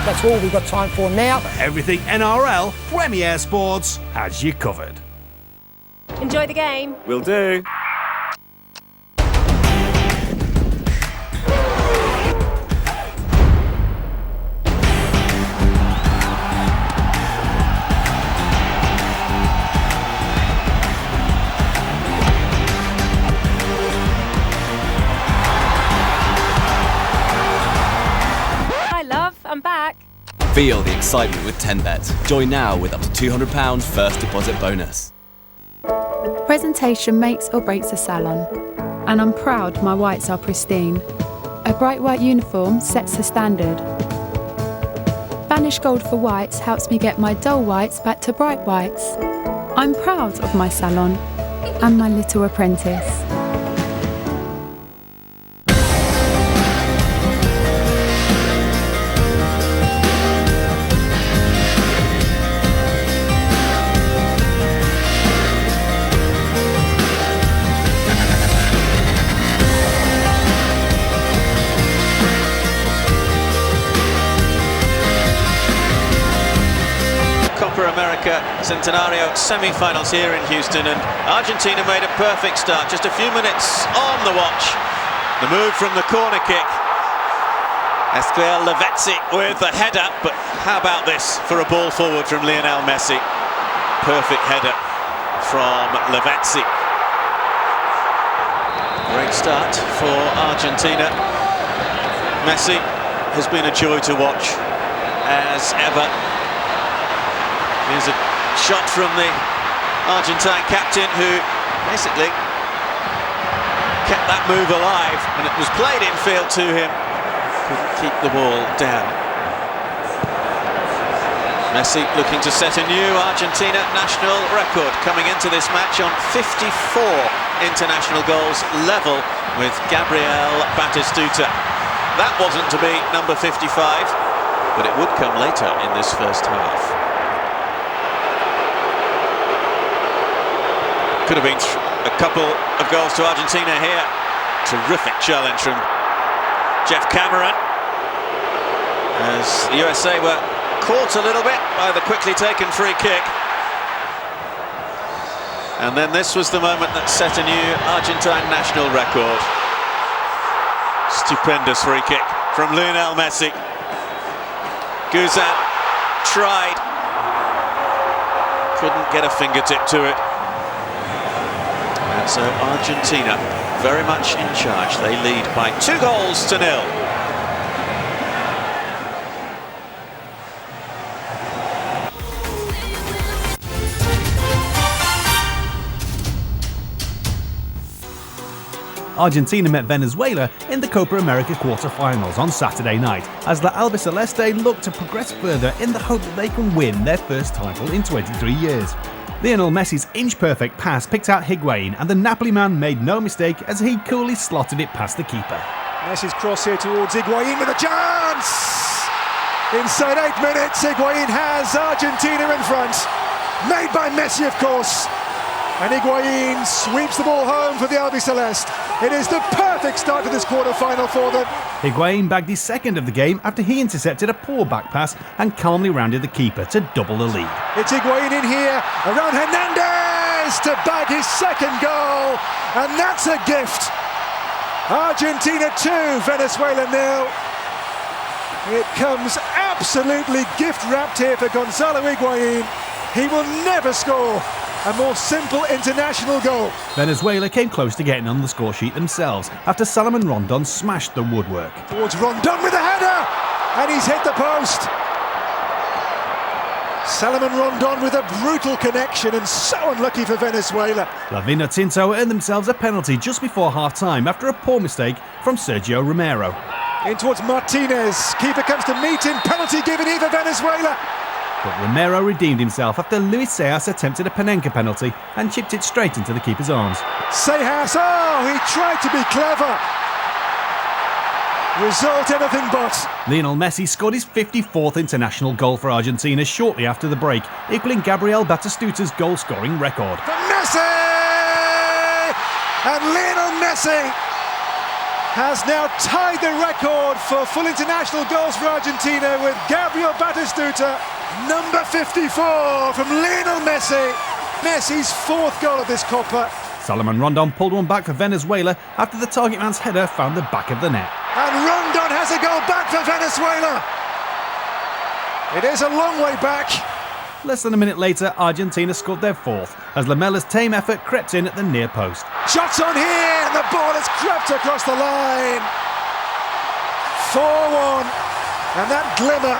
That's all we've got time for now. For everything NRL, Premier Sports has you covered. Enjoy the game. Will do. Hi, love. I'm back. Feel the excitement with 10Bet. Join now with up to £200 first deposit bonus. Presentation makes or breaks a salon, and I'm proud my whites are pristine. A bright white uniform sets the standard. Vanish Gold for Whites helps me get my dull whites back to bright whites. I'm proud of my salon and my little apprentice. Copa America Centenario semi-finals here in Houston, and Argentina made a perfect start. Just a few minutes on the watch. The move from the corner kick. Ezequiel Lavezzi with the header, but how about this for a ball forward from Lionel Messi? Perfect header from Lavezzi. Great start for Argentina. Messi has been a joy to watch as ever. Here's a shot from the Argentine captain, who basically kept that move alive, and it was played infield to him. Couldn't keep the ball down. Messi looking to set a new Argentina national record, coming into this match on 54 international goals, level with Gabriel Batistuta. That wasn't to be number 55, but it would come later in this first half. Could have been a couple of goals to Argentina here. Terrific challenge from Jeff Cameron, as the USA were caught a little bit by the quickly taken free kick. And then this was the moment that set a new Argentine national record. Stupendous free kick from Lionel Messi. Guzan tried, couldn't get a fingertip to it. And so Argentina very much in charge. They lead by 2-0. Argentina met Venezuela in the Copa America quarter-finals on Saturday night, as the Albiceleste look to progress further in the hope that they can win their first title in 23 years. Lionel Messi's inch-perfect pass picked out Higuain, and the Napoli man made no mistake as he coolly slotted it past the keeper. Messi's cross here towards Higuain with a chance! Inside 8 minutes, Higuain has Argentina in front. Made by Messi, of course. And Higuain sweeps the ball home for the Albiceleste. It is the perfect start to this quarter-final for them. Higuain bagged his second of the game after he intercepted a poor back pass and calmly rounded the keeper to double the lead. It's Higuain in here, around Hernandez to bag his second goal. And that's a gift. Argentina 2, Venezuela 0. It comes absolutely gift-wrapped here for Gonzalo Higuain. He will never score a more simple international goal. Venezuela came close to getting on the score sheet themselves after Salomon Rondon smashed the woodwork. Towards Rondon with a header, and he's hit the post. Salomon Rondon with a brutal connection, and so unlucky for Venezuela. La Vinotinto earned themselves a penalty just before half-time after a poor mistake from Sergio Romero. In towards Martinez, keeper comes to meet him, penalty given here for Venezuela. But Romero redeemed himself after Luis Seas attempted a Panenka penalty and chipped it straight into the keeper's arms. Sejas, oh, he tried to be clever. Result anything but. Lionel Messi scored his 54th international goal for Argentina shortly after the break, equaling Gabriel Batistuta's goal-scoring record. For Messi! And Lionel Messi has now tied the record for full international goals for Argentina with Gabriel Batistuta, number 54 from Lionel Messi. Messi's fourth goal of this Copa. Salomon Rondon pulled one back for Venezuela after the target man's header found the back of the net. And Rondon has a goal back for Venezuela. It is a long way back. Less than a minute later, Argentina scored their fourth as Lamela's tame effort crept in at the near post. Shots on here, and the ball has crept across the line. 4-1, and that glimmer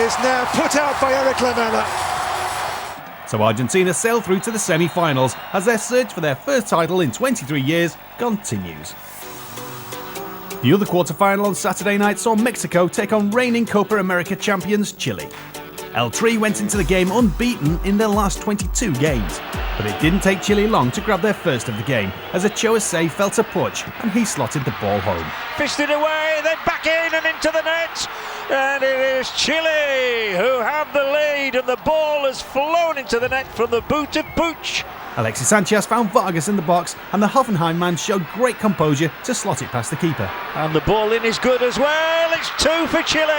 is now put out by Eric Lamela. So Argentina sail through to the semi-finals as their search for their first title in 23 years continues. The other quarter-final on Saturday night saw Mexico take on reigning Copa America champions Chile. El Tri went into the game unbeaten in their last 22 games, but it didn't take Chile long to grab their first of the game as Ochoa felt a punch and he slotted the ball home. Fisted away, then back in and into the net, and it is Chile who have the lead, and the ball has flown into the net from the boot of Puig. Alexis Sanchez found Vargas in the box, and the Hoffenheim man showed great composure to slot it past the keeper. And the ball in is good as well. It's 2 for Chile.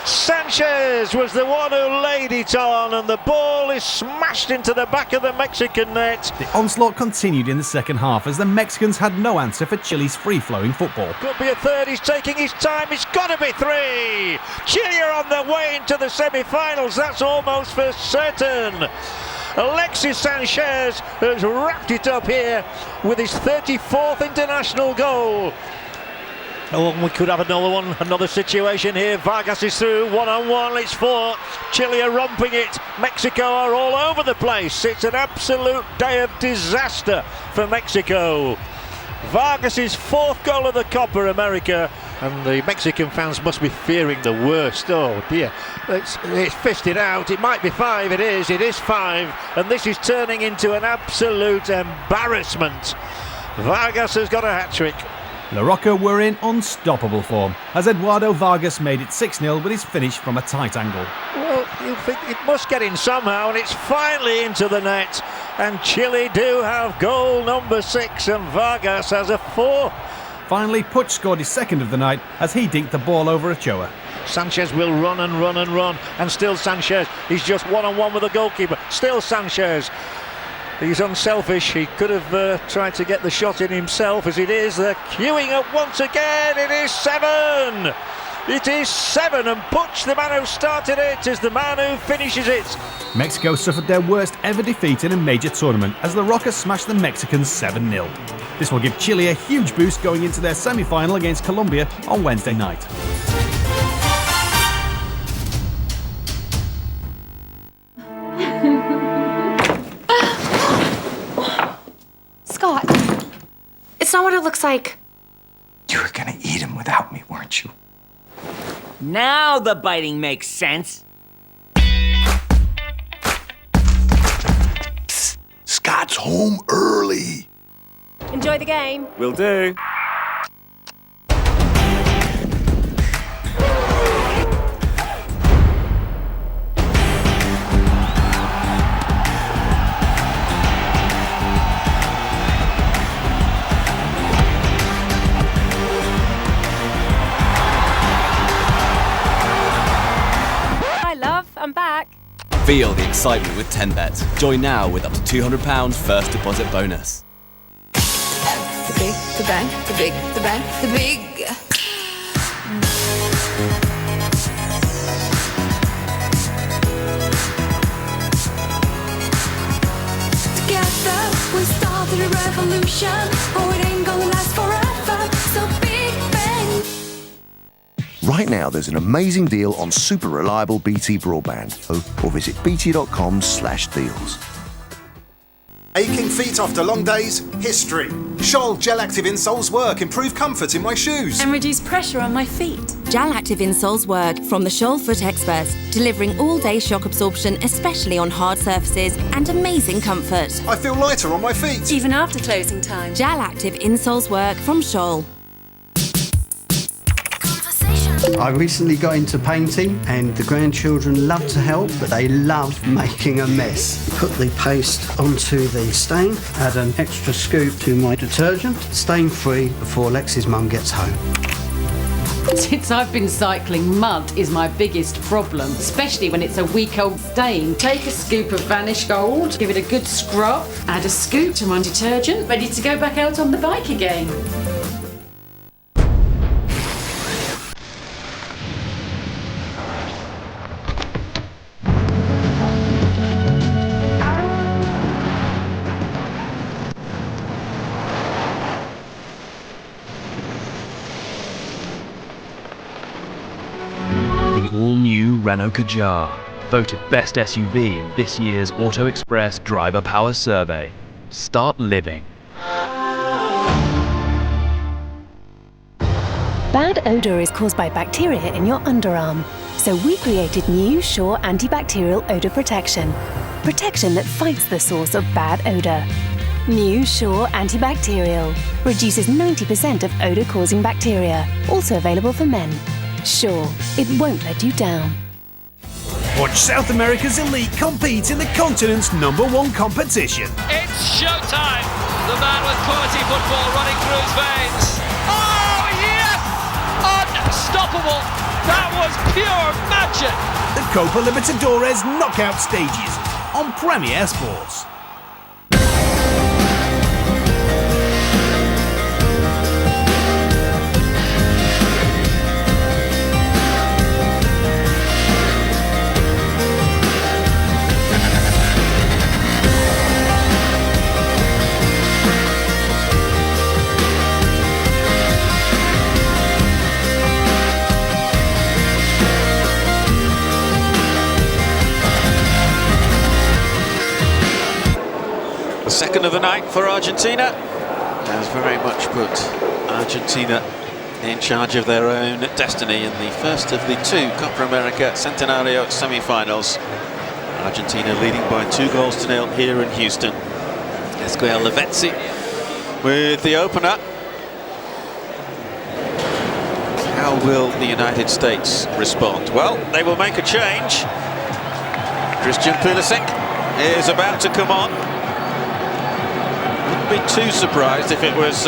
Sanchez was the one who laid it on, and the ball is smashed into the back of the Mexican net. The onslaught continued in the second half as the Mexicans had no answer for Chile's free-flowing football. Could be a third. He's taking his time. It's got to be 3. Chile are on their way into the semi-finals. That's almost for certain. Alexis Sanchez has wrapped it up here with his 34th international goal. Oh, we could have another situation here. Vargas is through, 1-on-1, it's 4. Chile are romping it. Mexico are all over the place. It's an absolute day of disaster for Mexico. Vargas' 4th goal of the Copa America, and the Mexican fans must be fearing the worst. Oh dear, it's fisted out. It might be 5, it is 5, and this is turning into an absolute embarrassment. Vargas has got a hat-trick. La Roca were in unstoppable form as Eduardo Vargas made it 6-0 with his finish from a tight angle. Well, you think it must get in somehow, and it's finally into the net. And Chile do have goal number 6, and Vargas has a 4. Finally, Puig scored his second of the night as he dinked the ball over Ochoa. Sanchez will run and run and run, and still Sanchez. He's just 1-on-1 with the goalkeeper. Still Sanchez. He's unselfish. He could have tried to get the shot in himself. As it is, they're queuing up once again. It is 7. It is 7, and Puig, the man who started it, is the man who finishes it. Mexico suffered their worst ever defeat in a major tournament as La Roca smashed the Mexicans 7-0. This will give Chile a huge boost going into their semi-final against Colombia on Wednesday night. Scott, it's not what it looks like. You were gonna eat him without me, weren't you? Now the biting makes sense. Psst, Scott's home early. Enjoy the game. Will do. I'm back. Feel the excitement with 10bet. Join now with up to £200 first deposit bonus. The big, the bang, the big, the bang, the big. Together we started a revolution. Oh, it ain't gonna last forever. So big bang. Right now, there's an amazing deal on super reliable BT broadband. Or visit bt.com/deals. Aching feet after long days? History. Scholl Gel Active insoles work, improve comfort in my shoes. And reduce pressure on my feet. Gel Active insoles work from the Scholl foot experts, delivering all-day shock absorption, especially on hard surfaces, and amazing comfort. I feel lighter on my feet. Even after closing time. Gel Active insoles work from Scholl. I recently got into painting and the grandchildren love to help, but they love making a mess. Put the paste onto the stain, add an extra scoop to my detergent, stain free before Lex's mum gets home. Since I've been cycling, mud is my biggest problem, especially when it's a week-old stain. Take a scoop of Vanish Gold, give it a good scrub, add a scoop to my detergent, ready to go back out on the bike again. All-new Renault Kadjar, voted best SUV in this year's Auto Express Driver Power Survey. Start living. Bad odour is caused by bacteria in your underarm. So we created new Sure antibacterial odour protection. Protection that fights the source of bad odour. New Sure antibacterial. Reduces 90% of odour-causing bacteria. Also available for men. Sure, it won't let you down. Watch South America's elite compete in the continent's #1 competition. It's showtime! The man with quality football running through his veins. Oh, yes! Unstoppable! That was pure magic! The Copa Libertadores knockout stages on Premier Sports. The second of the night for Argentina has very much put Argentina in charge of their own destiny in the first of the two Copa America Centenario semi-finals. Argentina leading by 2-0 here in Houston. Esquiel Lavezzi with the opener. How will the United States respond? Well, they will make a change. Christian Pulisic is about to come on. Wouldn't be too surprised if it was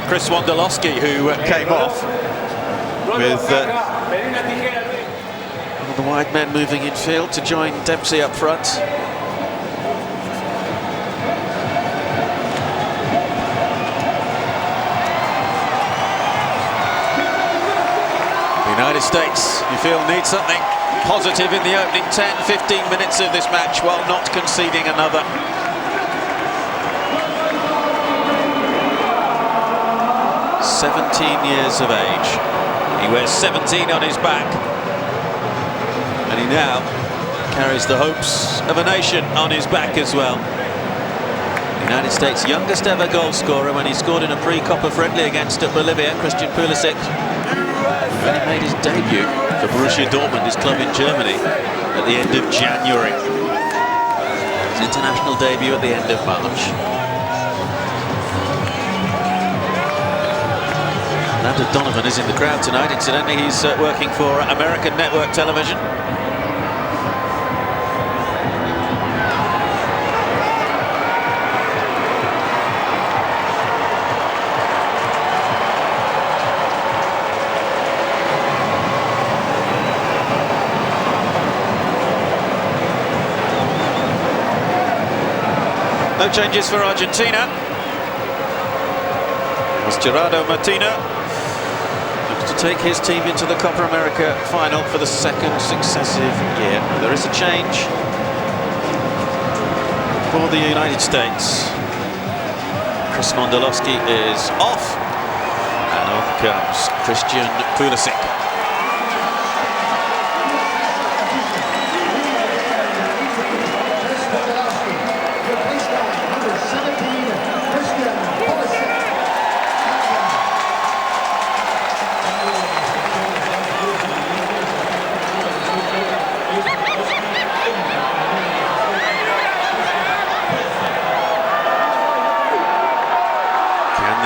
Chris Wondolowski who came off, with one of the wide men moving in field to join Dempsey up front. The United States, you feel, need something positive in the opening 10-15 minutes of this match while not conceding another. "17 years of age. He wears 17 on his back. And he now carries the hopes of a nation on his back as well. The United States' youngest ever goal scorer when he scored in a pre-Copa friendly against Bolivia, Christian Pulisic. When he made his debut for Borussia Dortmund, his club in Germany, at the end of January. His international debut at the end of March. Landon Donovan is in the crowd tonight. Incidentally, he's working for American network television. No changes for Argentina. As Gerardo Martino looks to take his team into the Copa America final for the second successive year. There is a change for the United States. Chris Mondolowski is off, and on comes Christian Pulisic.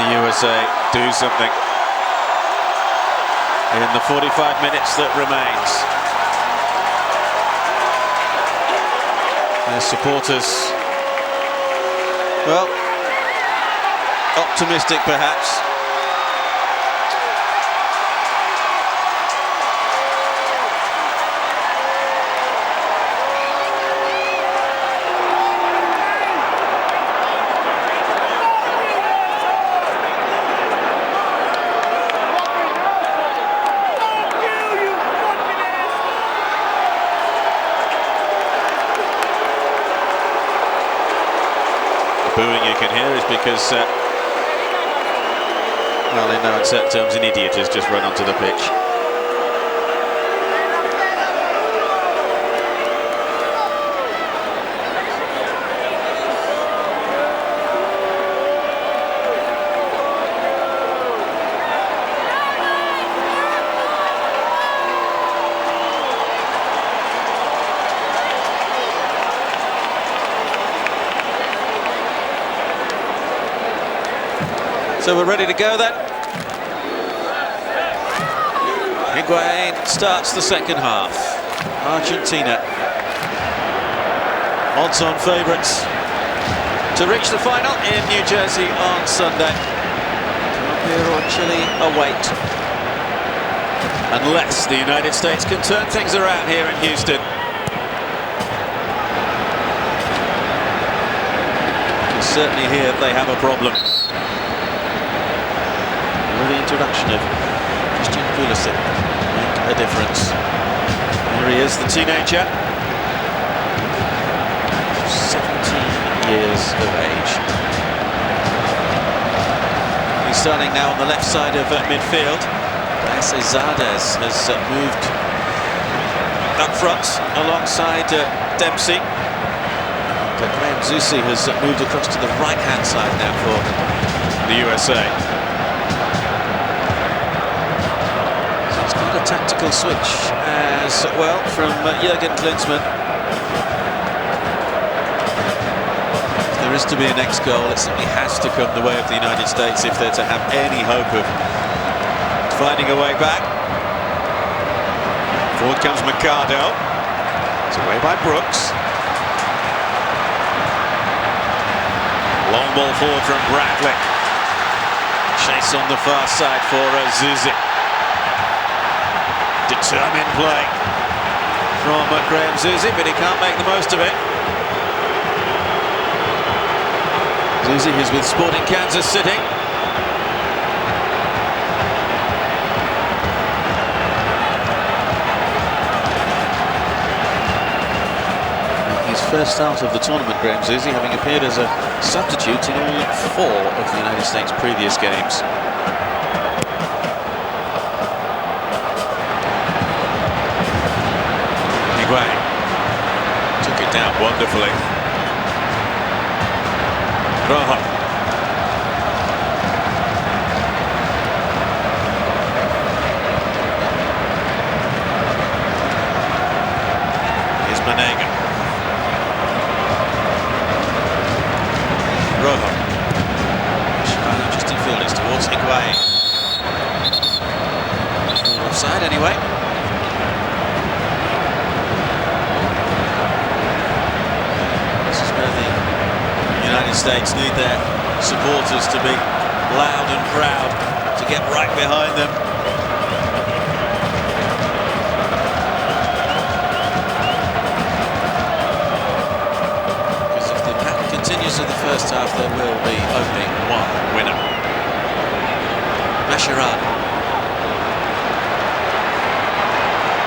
USA do something in the 45 minutes that remains. Their supporters, well, optimistic perhaps. Booing you can hear is because, well, in no uncertain terms, an idiot has just run onto the pitch. So we're ready to go then. Higuain starts the second half. Argentina, odds-on favourites to reach the final in New Jersey on Sunday. Colombia or Chile await, unless the United States can turn things around here in Houston. Certainly here they have a problem. The introduction of Christian Pulisic made a difference. Here he is, the teenager, 17 years of age. He's starting now on the left side of midfield. Caceres has moved up front alongside Dempsey. And Graham Zusi has moved across to the right-hand side now for the USA. A tactical switch as well from Jurgen Klinsmann. If there is to be a next goal, it simply has to come the way of the United States if they're to have any hope of finding a way back. Forward comes Mercado. It's away by Brooks. Long ball forward from Bradley. Chase on the far side for Zusi. Determined play from Graham Zusi, but he can't make the most of it. Zusi is with Sporting Kansas City. His first start of the tournament, Graham Zusi, having appeared as a substitute in all 4 of the United States' previous games. Took it down wonderfully. Rojo. Here's Manega. Rojo. Interesting fieldings towards Higuain. Offside anyway. United States need their supporters to be loud and proud, to get right behind them. Because if the pattern continues close of the first half, there will be only one winner. Mascherano.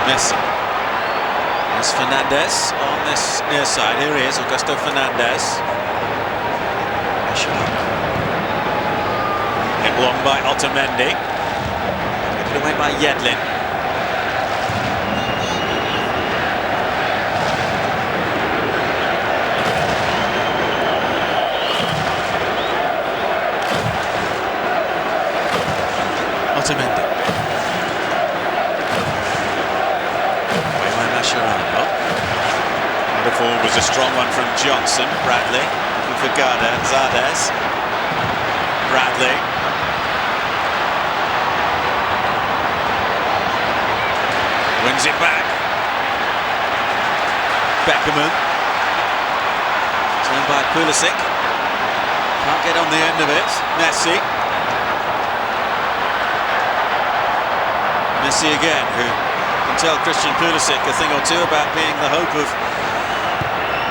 Messi. There's Fernandez on this near side. Here he is, Augusto Fernandez. Mascherano. Hit long by Otamendi. Taken away by Yedlin. Otamendi. Away by Mascherano. The ball was a strong one from Johnson. Bradley looking for Zardes. Bradley. Wins it back. Beckerman. Turned by Pulisic. Can't get on the end of it. Messi. Messi again, who can tell Christian Pulisic a thing or two about being the hope of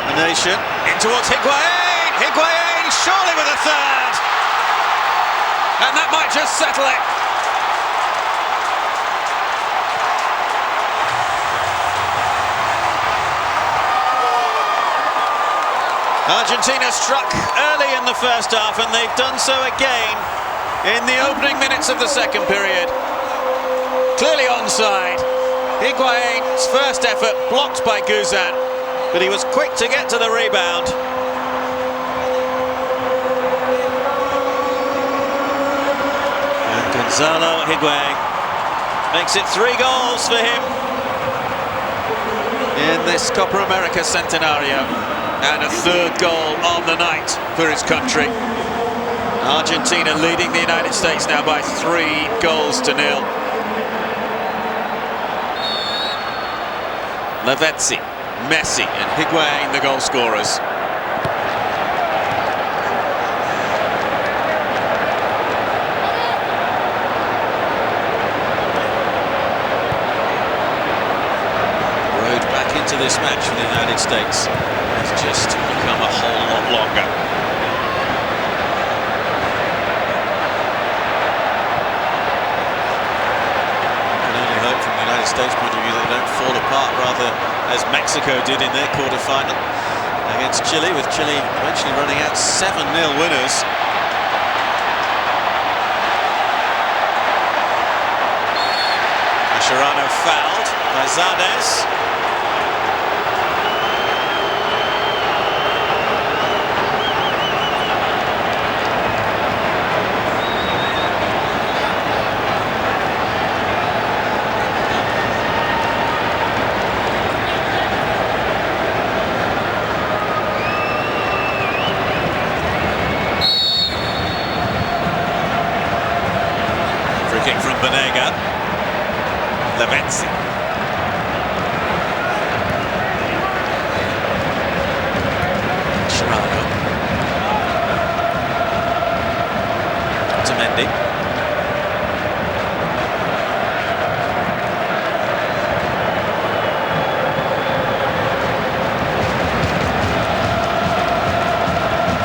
the nation. In towards Higuain! Higuain surely with a third! And that might just settle it. Argentina struck early in the first half, and they've done so again in the opening minutes of the second period. Clearly onside. Higuain's first effort blocked by Guzan, but he was quick to get to the rebound. And Gonzalo Higuain makes it 3 goals for him in this Copa America Centenario, and a 3rd goal on the night for his country. Argentina leading the United States now by 3 goals to 0. Lavezzi, Messi and Higuain the goal scorers. Road back into this match for the United States has just become a whole lot longer. From the United States point of view, they don't fall apart, rather as Mexico did in their quarter-final against Chile, with Chile eventually running out 7-0 winners. Mascherano fouled by Zardes. Kick from Banega. Lavezzi. Mascherano. Otamendi.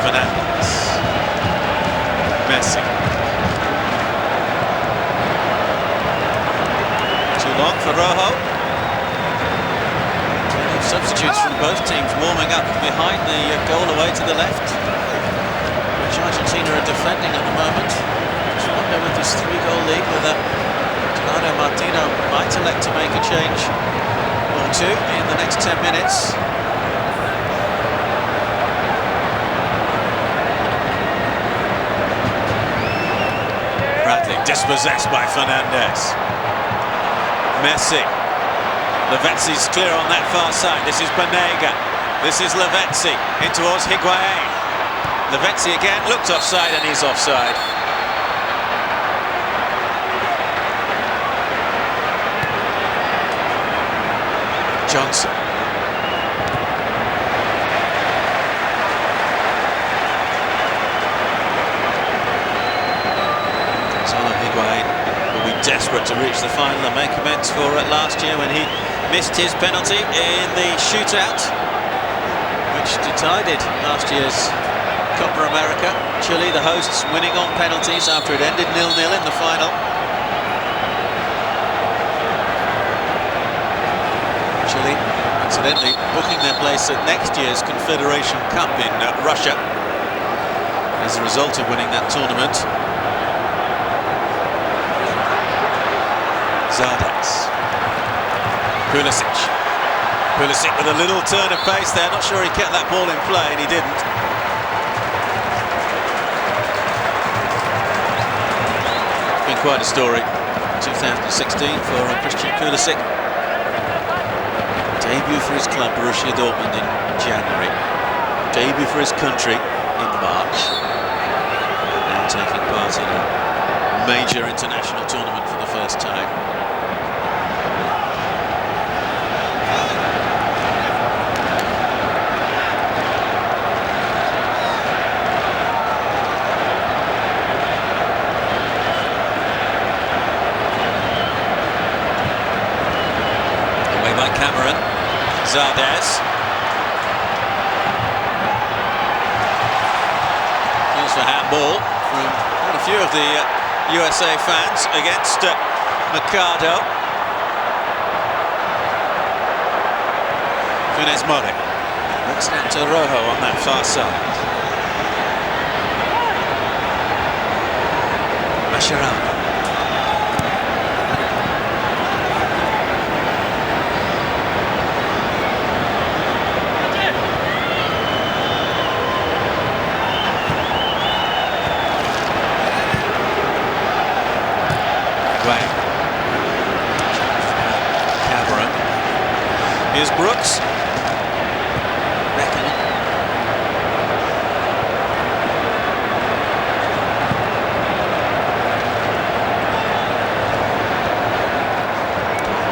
Fernandez. Messi. Long for Rojo. Substitutes from both teams warming up behind the goal away to the left, which Argentina are defending at the moment. Just wonder with this 3-goal lead whether Gerardo Martino might elect to make a change or two in the next 10 minutes. Bradley dispossessed by Fernandez. Messi. Lavezzi's clear on that far side. This is Banega. This is Lavezzi in towards Higuain. Lavezzi again looked offside, and he's offside. Johnson. Higuain will be desperate to reach the final and make amends for last year when he missed his penalty in the shootout, which decided last year's Copa America. Chile, the hosts, winning on penalties after it ended 0-0 in the final. Chile accidentally booking their place at next year's Confederation Cup in Russia as a result of winning that tournament. Zardes. Pulisic with a little turn of pace there. Not sure he kept that ball in play, and he didn't. Been quite a story. 2016 for Christian Pulisic. Debut for his club, Borussia Dortmund, in January. Debut for his country in March. Now taking part in a major international tournament for the first time. Zardes. Calls for handball from quite a few of the USA fans against Mercado. Funes Mori looks out to Rojo on that far side. Mascherano. Here's Brooks. Beckham.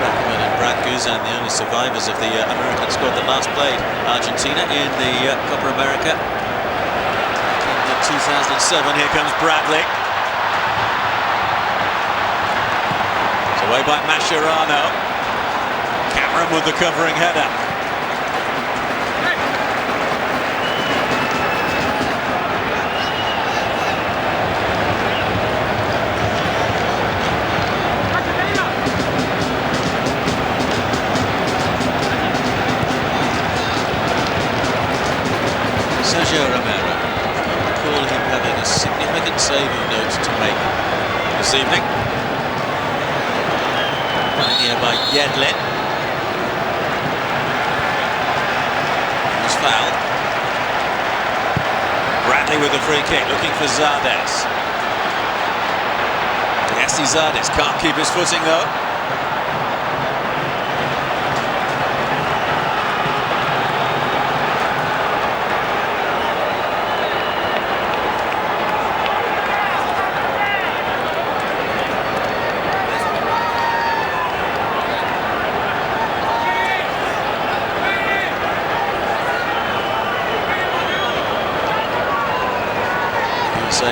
Beckham and Brad Guzan, the only survivors of the American squad that last played Argentina in the Copa America in 2007. Here comes Bradley. It's away by Mascherano. With the covering header. Sergio Romero. Call him having a significant saving note to make this evening. Running here by Yedlin. Foul. Bradley with the free kick, looking for Zardes. Yes, Zardes can't keep his footing though.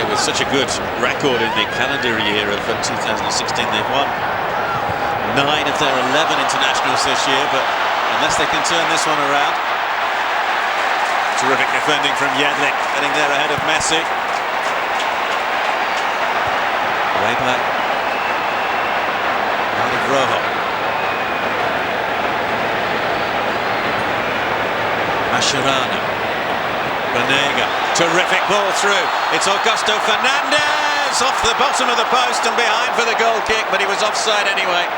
With such a good record in the calendar year of 2016, they've won 9 of their 11 internationals this year, but unless they can turn this one around. Terrific defending from Yedlin, getting there ahead of Messi. Way back out of Rojo. Mascherano. Banega, terrific ball through. It's Augusto Fernandez off the bottom of the post and behind for the goal kick, but he was offside anyway.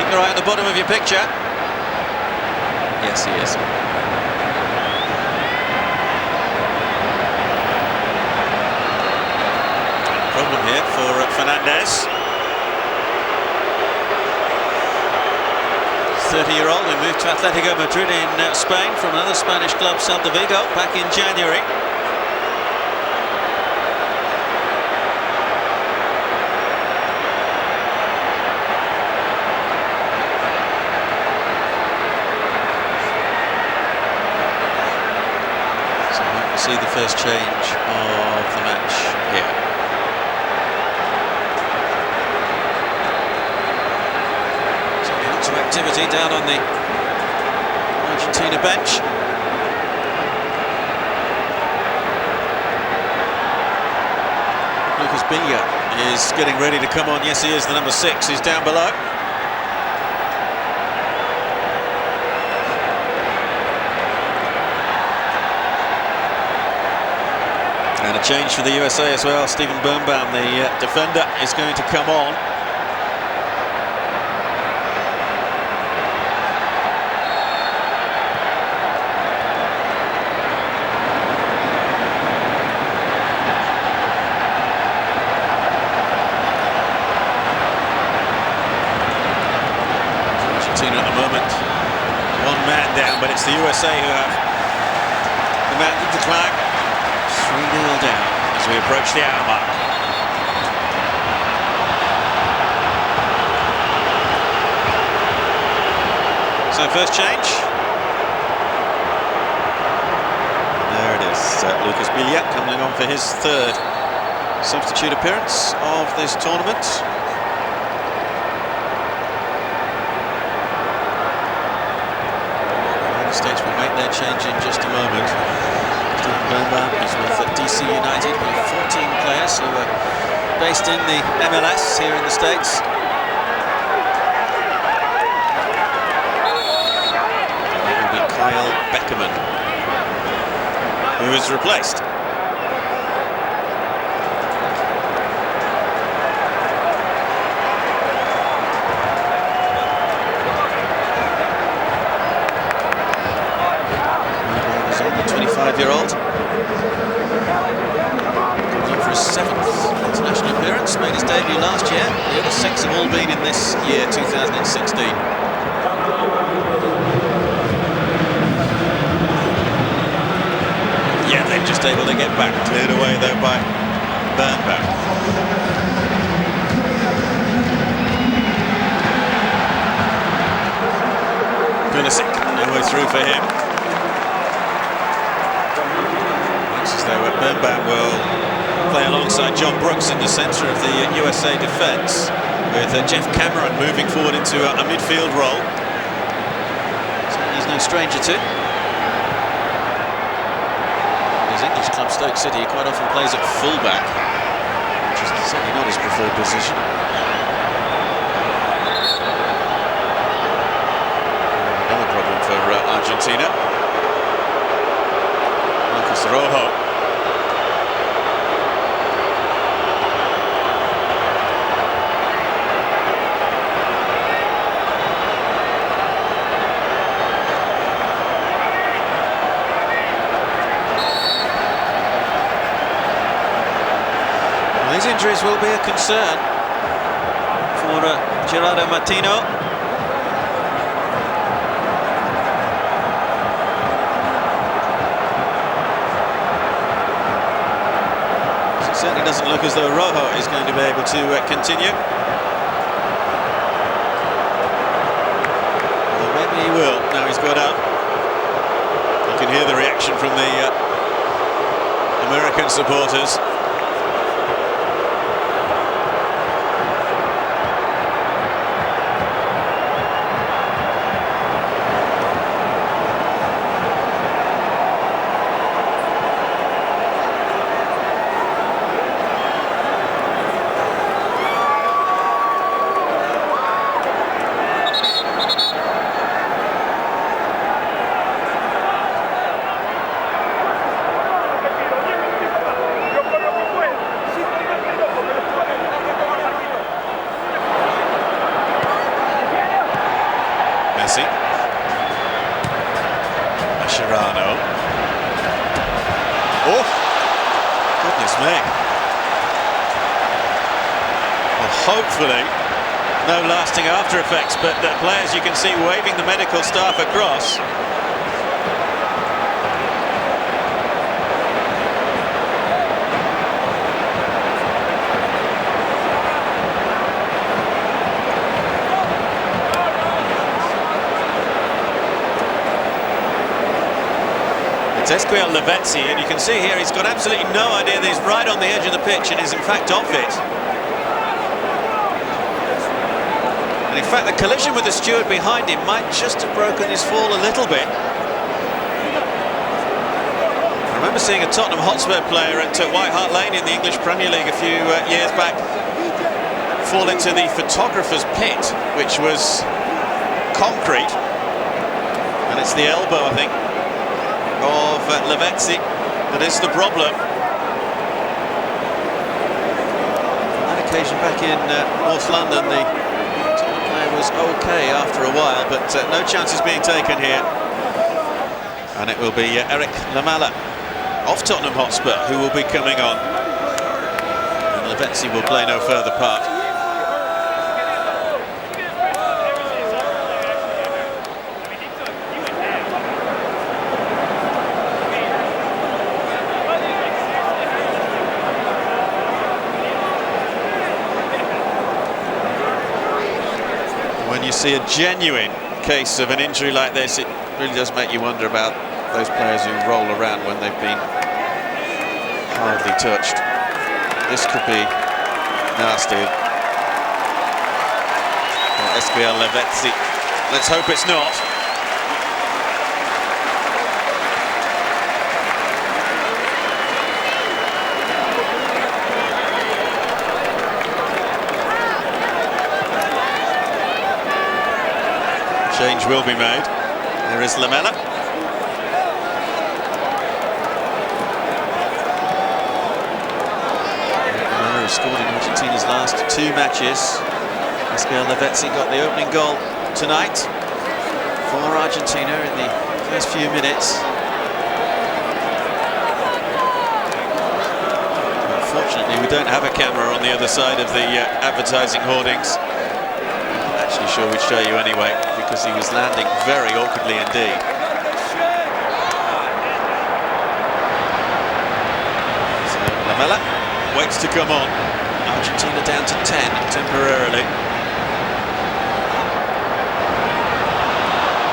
Keep your eye on the bottom of your picture. Yes, he is. Problem here for Fernandez. 30-year-old who moved to Atletico Madrid in Spain from another Spanish club, Celta Vigo, back in January. So we'll see the first change of the match here. activity down on the Argentina bench. Lucas Billa is getting ready to come on. Yes, he is. The number 6 is down below. And a change for the USA as well. Steven Birnbaum, the defender, is going to come on. Argentina at the moment, one man down, but it's the USA who have the mountain to climb. 3-0 down as we approach the hour mark. So first change. There it is. Lucas Billa coming on for his 3rd substitute appearance of this tournament. The United States will make their change in just a moment. Birnbaum is with DC United, with 14 players who are based in the MLS here in the States. And it will be Kyle Beckerman who is replaced. Is on the 25-year-old. For his 7th international appearance, made his debut last year. The other 6 have all been in this year, 2016. Yeah, they're just able to get back, cleared away though by Birnbaum. Pulisic, no way through for him. Looks as though Birnbaum will play alongside John Brooks in the centre of the USA defence, with Jeff Cameron moving forward into a midfield role. So he's no stranger to. His English club Stoke City quite often plays at full-back, which is certainly not his preferred position. Another problem for Argentina. Marcos Rojo. These injuries will be a concern for Gerardo Martino. It certainly doesn't look as though Rojo is going to be able to continue. Well, maybe he will. Now he's got up. You can hear the reaction from the American supporters. Mascherano. Oh, goodness me. Well, hopefully no lasting after effects, but the players you can see waving the medical staff across. Esquiel Lavezzi, and you can see here he's got absolutely no idea that he's right on the edge of the pitch and is in fact off it. And in fact, the collision with the steward behind him might just have broken his fall a little bit. I remember seeing a Tottenham Hotspur player at White Hart Lane in the English Premier League a few years back fall into the photographer's pit, which was concrete, and it's the elbow, I think, of Lavezzi that is the problem. On that occasion back in North London, the Tottenham player was okay after a while, but no chances being taken here, and it will be Eric Lamela of Tottenham Hotspur who will be coming on, and Lavezzi will play no further part. When you see a genuine case of an injury like this, it really does make you wonder about those players who roll around when they've been hardly touched. This could be nasty. Well, SBL Lavezzi. Let's hope it's not. Change will be made. There is Lamela. Lamela has scored in Argentina's last 2 matches. SBL Lavezzi got the opening goal tonight for Argentina in the first few minutes. Unfortunately, we don't have a camera on the other side of the advertising hoardings. I'm actually sure we'd show you anyway, because he was landing very awkwardly indeed. So Lamela waits to come on. Argentina down to 10 temporarily.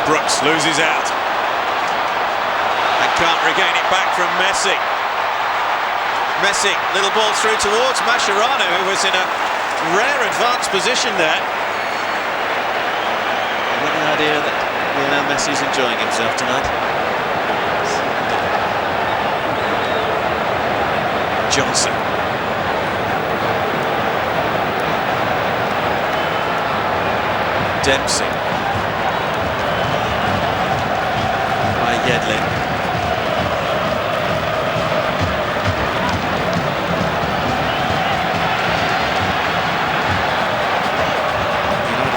Brooks loses out and can't regain it back from Messi. Messi, little ball through towards Mascherano, who was in a rare advanced position there. Idea that Lionel Messi's enjoying himself tonight. Johnson. Dempsey. By Yedlin.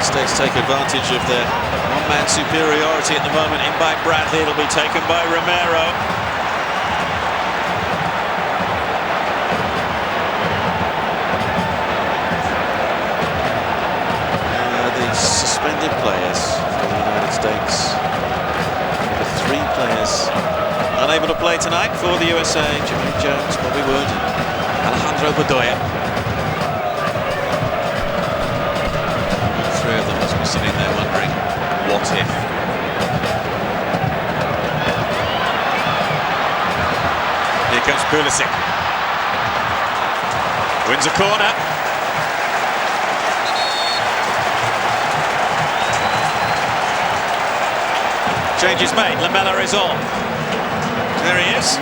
States take advantage of their one-man superiority at the moment in by Bradley. It'll be taken by Romero. The suspended players for the United States. The 3 players unable to play tonight for the USA. Jermaine Jones, Bobby Wood, Alejandro Bedoya. Of them must be sitting there wondering, what if? Here comes Pulisic. Wins a corner. Change is made. Lamela is on. There he is.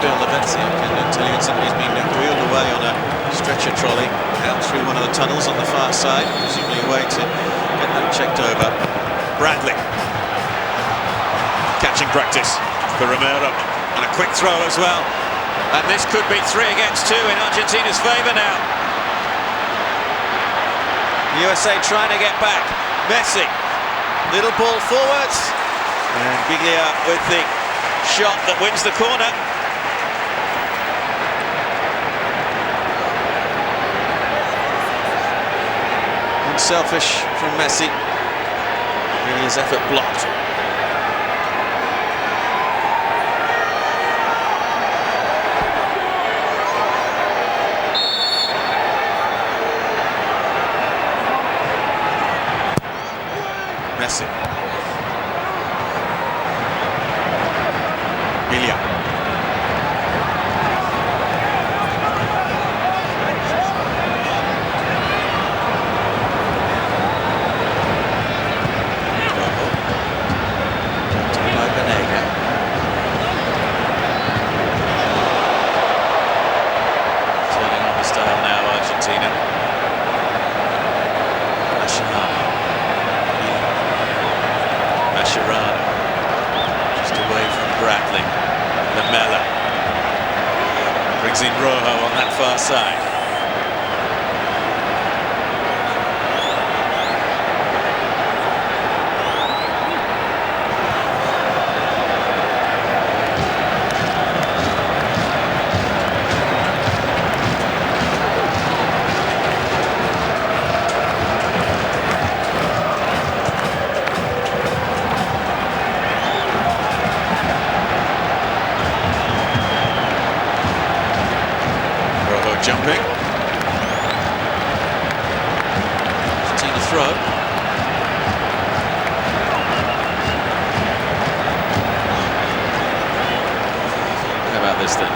Lavezzi, I'm telling you, somebody's been wheeled away on a stretcher trolley out through one of the tunnels on the far side, presumably a way to get that checked over. Bradley. Catching practice for Romero, and a quick throw as well. And this could be 3 against 2 in Argentina's favour now. The USA trying to get back. Messi, little ball forwards, and Biglia with the shot that wins the corner. Selfish from Messi, and his effort blocked. Messi. Biglia. Brings in Rojo on that far side. Jumping. Argentina throw. How about this then?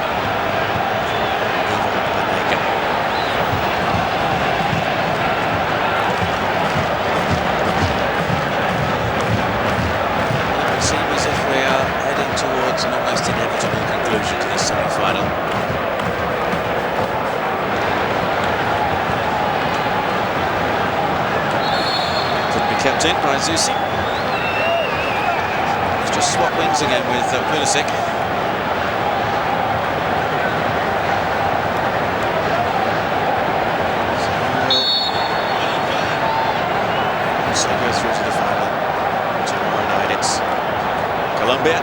It would seem as if we are heading towards an almost inevitable conclusion to this semi-final. Kept in by Zusi. He's just swapped wings again with Pulisic. So go through to the final tomorrow night. It's Colombia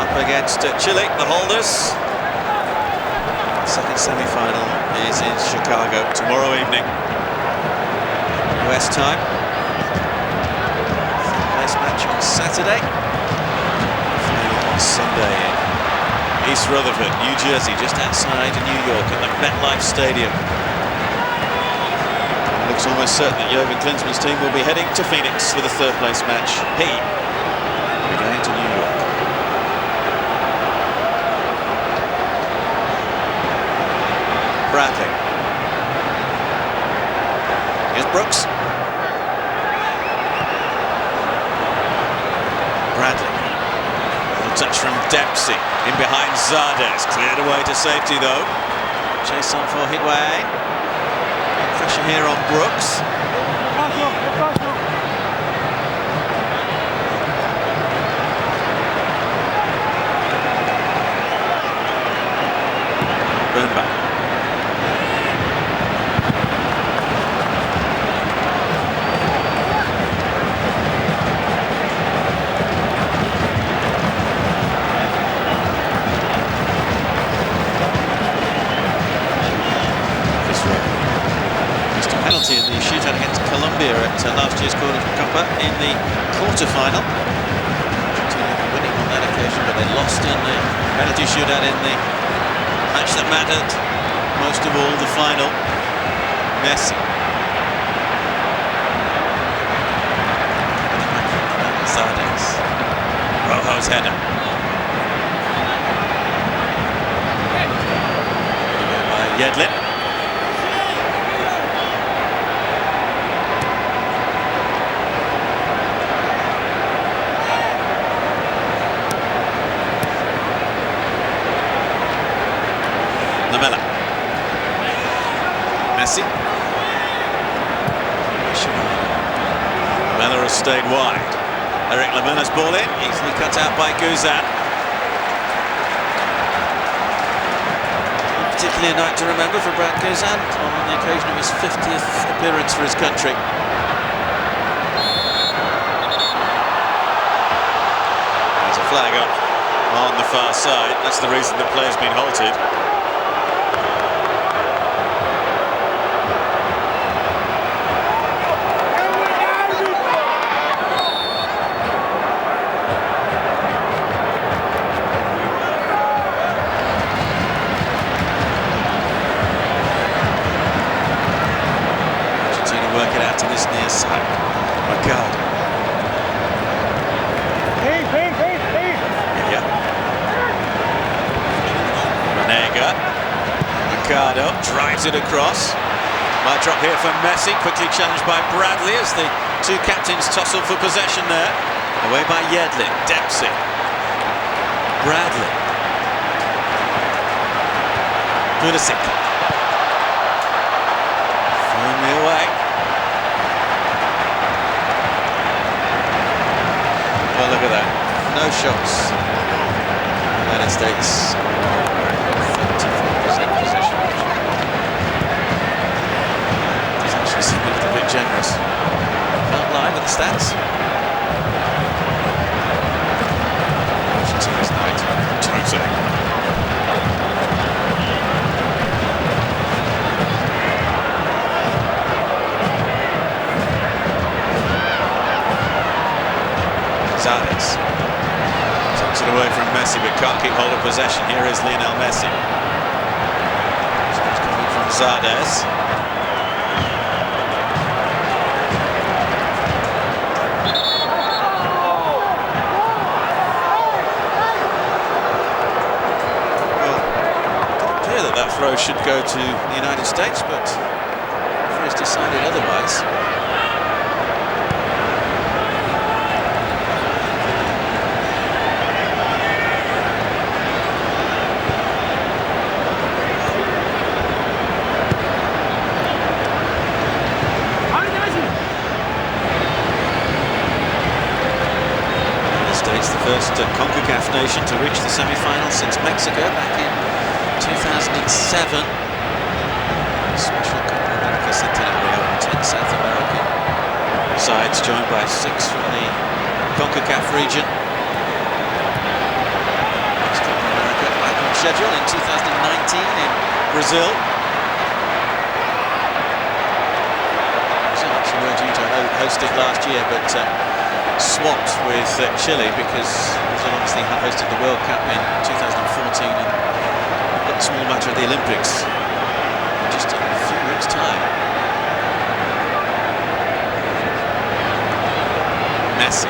up against Chile, the holders. Second semi-final is in Chicago tomorrow evening, US time. Match on Saturday, final on Sunday in East Rutherford, New Jersey, just outside New York at the MetLife Stadium. It looks almost certain that Jurgen Klinsmann's team will be heading to Phoenix for the third place match. He will be going to New York. Bradley. Here's Brooks. Bradley. A touch from Dempsey. In behind Zardes. Cleared away to safety though. Chase on for Higuain. Pressure here on Brooks. Burnback. In the shootout against Colombia at last year's Copa in the quarter-final. Winning on that occasion, but they lost in the penalty shootout in the match that mattered most of all, the final. Messi. Zardes. Rojo's header. By Yedlin. Messi. Lamela has stayed wide. Eric Lamela's ball in, easily cut out by Guzan. Particularly a night to remember for Brad Guzan on the occasion of his 50th appearance for his country. There's a flag up on the far side. That's the reason the play's been halted. Work it out to this near side. Ricardo. Yeah. Manega. Ricardo drives it across. Might drop here for Messi. Quickly challenged by Bradley as the two captains tussle for possession there. Away by Yedlin. Dempsey. Bradley. Pulisic. Firmly away. Well, look at that. No shots. United States. 34%. stats. Argentina's night. Tote. Caceres takes it away from Messi, but can't keep hold of possession. Here is Lionel Messi. So it's coming from Caceres. That throw should go to the United States, but the referee's decided otherwise. The States, the first CONCACAF nation to reach the semi-final since Mexico back in 2007. Special Copa America Centenary of 10 South American sides joined by 6 from the CONCACAF region. Next Copa America back on schedule in 2019 in Brazil. Brazil actually were due to host it last year, but swapped with Chile because Brazil obviously had hosted the World Cup in 2014 and got a small matter of the Olympics in just a few weeks' time. Messi.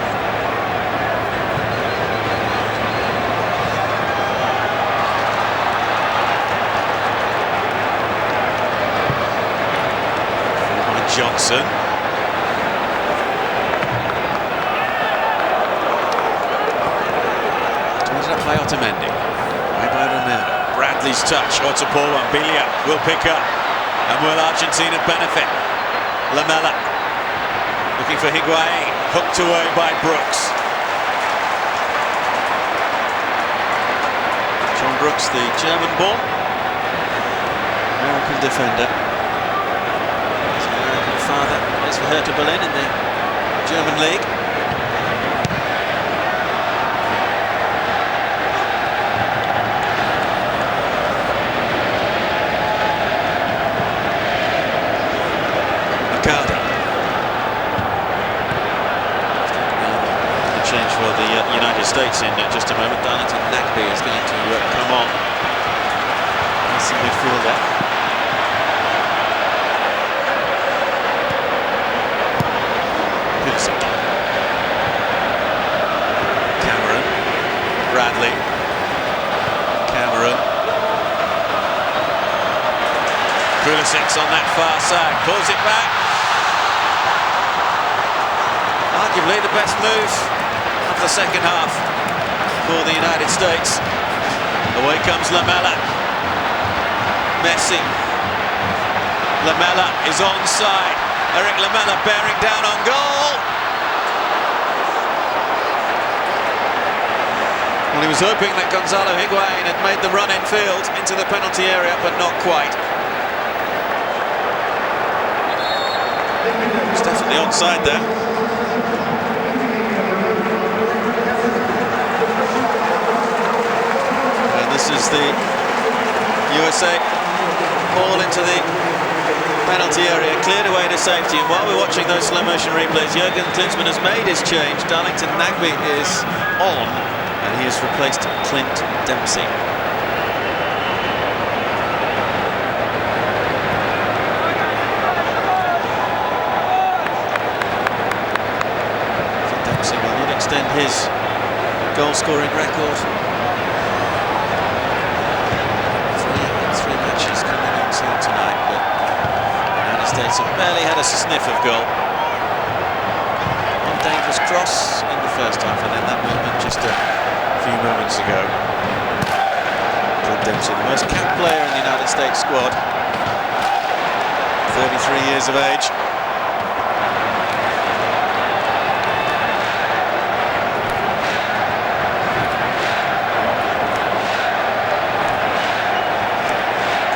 Johnson. Turns up by Otamendi. Right by Romero. Bradley's touch. Otapolo and Bilia will pick up. And will Argentina benefit? Lamela. Looking for Higuain. Hooked away by Brooks. John Brooks, the German-born American defender. Father plays for Hertha Berlin in the German league. Mercado. The change for the United States in just a moment. Darlington Nagbe is going to come on. That's the midfielder. Cameron, Bradley, Cameron, Pulisic on that far side, pulls it back. Arguably the best move of the second half for the United States. Away comes Lamela. Messi. Lamela is onside. Eric Lamela bearing down on goal. Well, he was hoping that Gonzalo Higuain had made the run in field into the penalty area, but not quite. It's definitely onside there. And this is the USA ball into the penalty area, cleared away to safety, and while we're watching those slow motion replays, Jurgen Klinsmann has made his change. Darlington Nagbe is on, and he has replaced Clint Dempsey. So Dempsey will not extend his goal scoring record. Three matches coming into tonight, but States have barely had a sniff of goal. One dangerous cross in the first half, and then that movement just a few moments ago. Clint Dempsey, the most capped player in the United States squad, 33 years of age.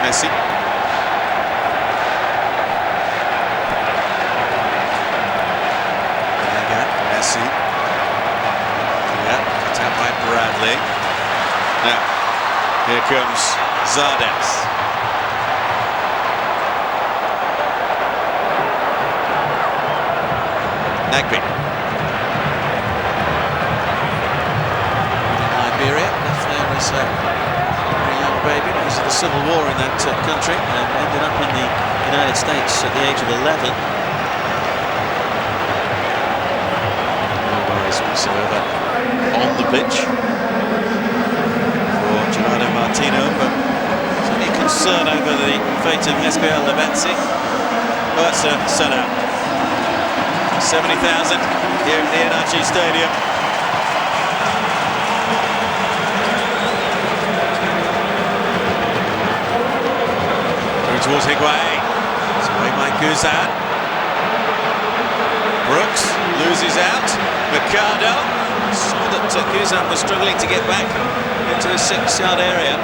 Messi. Bradley. Now, here comes Zardes. Nagby. Liberia, left there as a very young baby because of the civil war in that country, and ended up in the United States at the age of 11. No worries whatsoever on the pitch for Gerardo Martino, but there's only concern over the fate of Esquiel Levenzi. Well, that's a sellout. 70,000 here at the NRG Stadium. Through towards Higuain. It's away by Guzan. Brooks loses out. Mercado. Saw that Guzan was struggling to get back into his 6-yard area.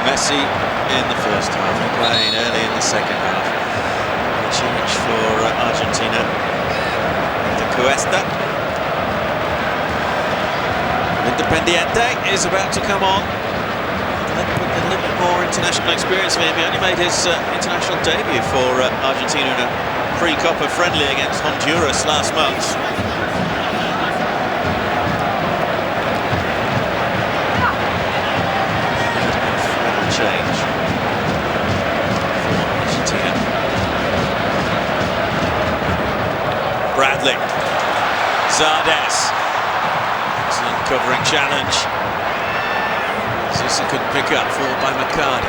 Messi in the first half, playing early in the second half. Change for Argentina. The Cuesta. Independiente is about to come on. With a little bit more international experience for him. He only made his international debut for Argentina in a pre-Copa friendly against Honduras last month. Change for Argentina. Bradley. Zardes. Excellent covering challenge. Sousa couldn't pick up, followed by Mercado.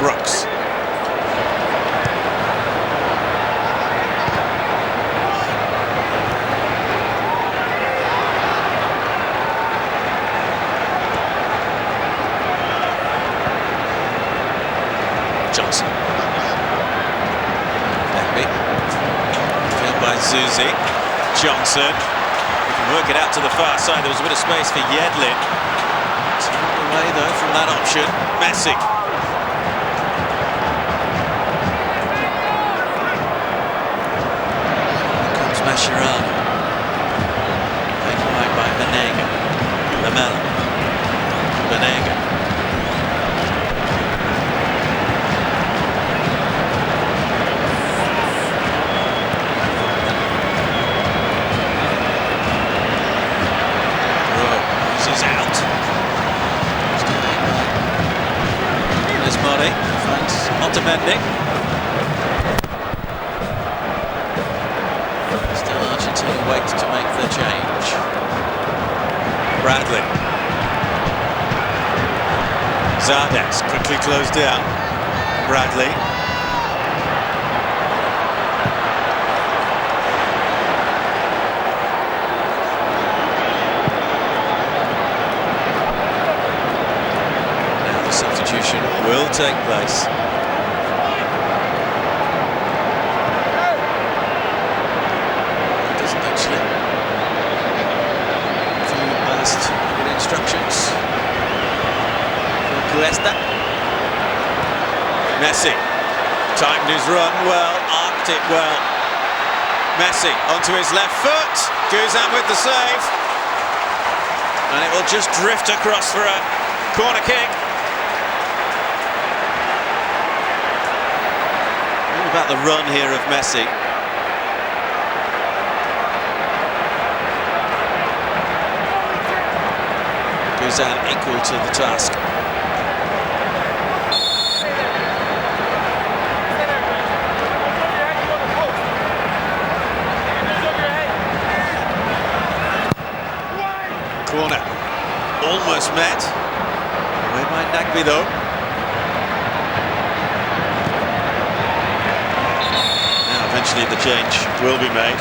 Brooks. Johnson. Nagby. Filled by Zuzi. Johnson. We can work it out to the far side. There was a bit of space for Yedlin. Turned away though from that option. Messi. Here comes Mascherano. Taken away by Banega. Lamela. Banega. Is out. His body finds Otamendi. Still Argentina waits to make the change. Bradley. Zardes quickly closed down. Bradley. Substitution will take place. It doesn't actually follow past good instructions. Cuesta. Messi timed his run well, arced it well. Messi onto his left foot. Guzan with the save, and it will just drift across for a corner kick. About the run here of Messi. Guzan equal to the task. Corner almost met. Away by Nagby though. Eventually the change will be made.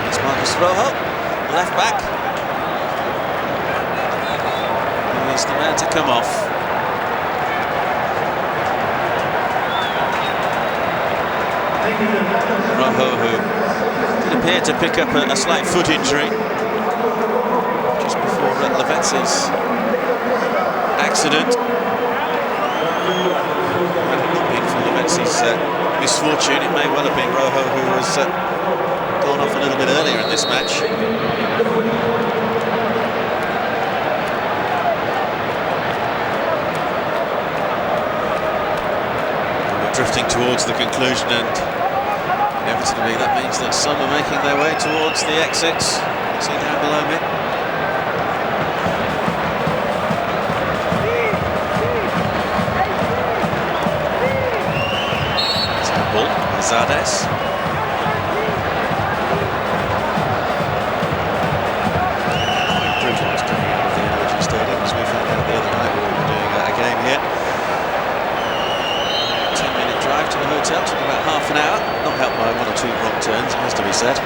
It's Marcos Rojo, left back. He's the man to come off. Rojo, who did appear to pick up a slight foot injury just before Lavezzi's accident. Had it not been for Lavezzi's misfortune, it may well have been Rojo who was gone off a little bit earlier in this match. We're drifting towards the conclusion, and inevitably that means that some are making their way towards the exits. You see down below me. Caceres. Quite privileged coming out of the NRG Stadium, as we found out the other night when we were doing a game here. 10-minute drive to the hotel, took about half an hour. Not helped by one or two wrong turns, it has to be said.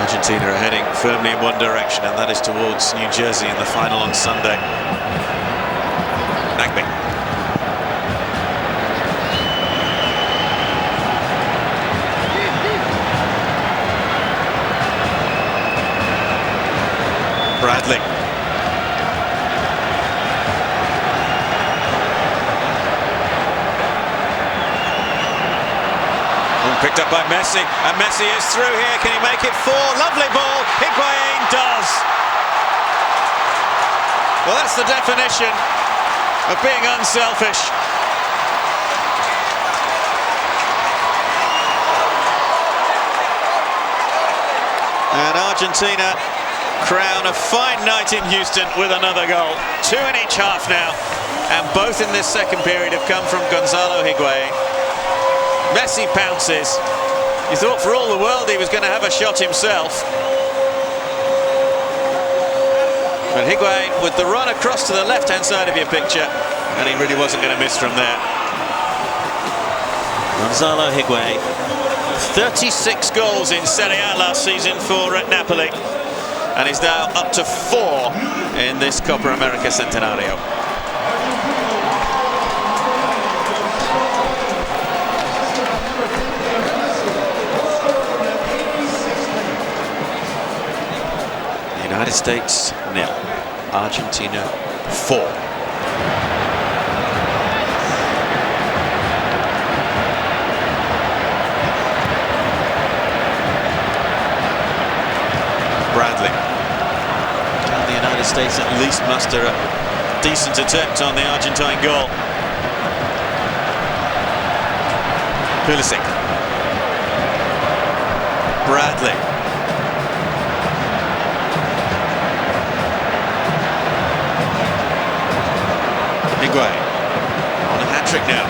Argentina are heading firmly in one direction, and that is towards New Jersey in the final on Sunday. Nagbe. Bradley. Picked up by Messi, and Messi is through here. Can he make it 4? Lovely ball. Higuain does. Well, that's the definition of being unselfish. And Argentina crown a fine night in Houston with another goal. 2 in each half now, and both in this second period have come from Gonzalo Higuain. Messi pounces. You thought for all the world he was going to have a shot himself. But Higuain with the run across to the left-hand side of your picture, and he really wasn't going to miss from there. Gonzalo Higuain, 36 goals in Serie A last season for Napoli, and is now up to 4 in this Copa America Centenario. United States 0, Argentina 4. Bradley. Can the United States at least muster a decent attempt on the Argentine goal? Pulisic. Bradley. Higuain on a hat-trick now.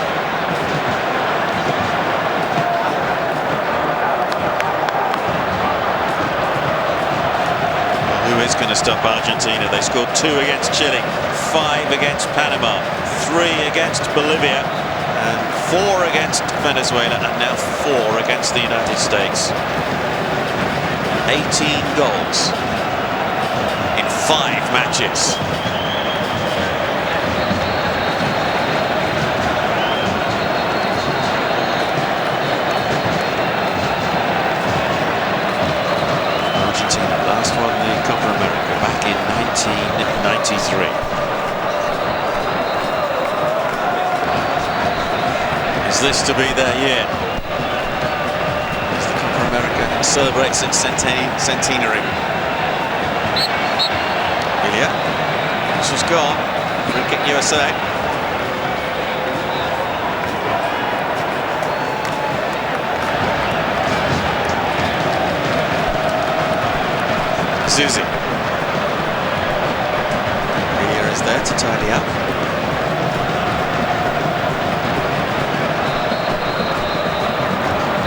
Well, who is going to stop Argentina? They scored 2 against Chile, 5 against Panama, 3 against Bolivia, and 4 against Venezuela, and now 4 against the United States. 18 goals in 5 matches. Last won the Copa America back in 1993. Is this to be their year? As the Copa America celebrates its centenary. Ilya. This was gone. Free kick USA. Susie. Ilya is there to tidy up.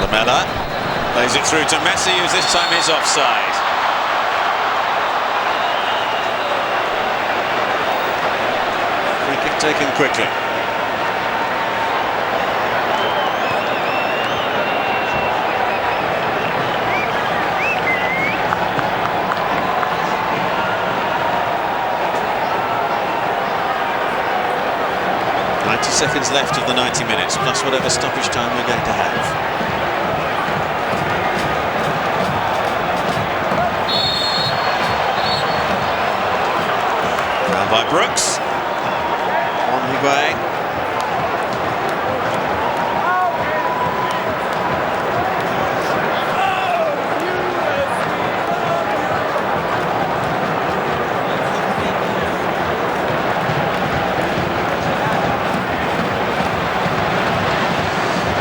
Lamela plays it through to Messi, who this time is offside. Free kick taken quickly. seconds left of the 90 minutes, plus whatever stoppage time we're going to have. Now by Brooks. On Higuain.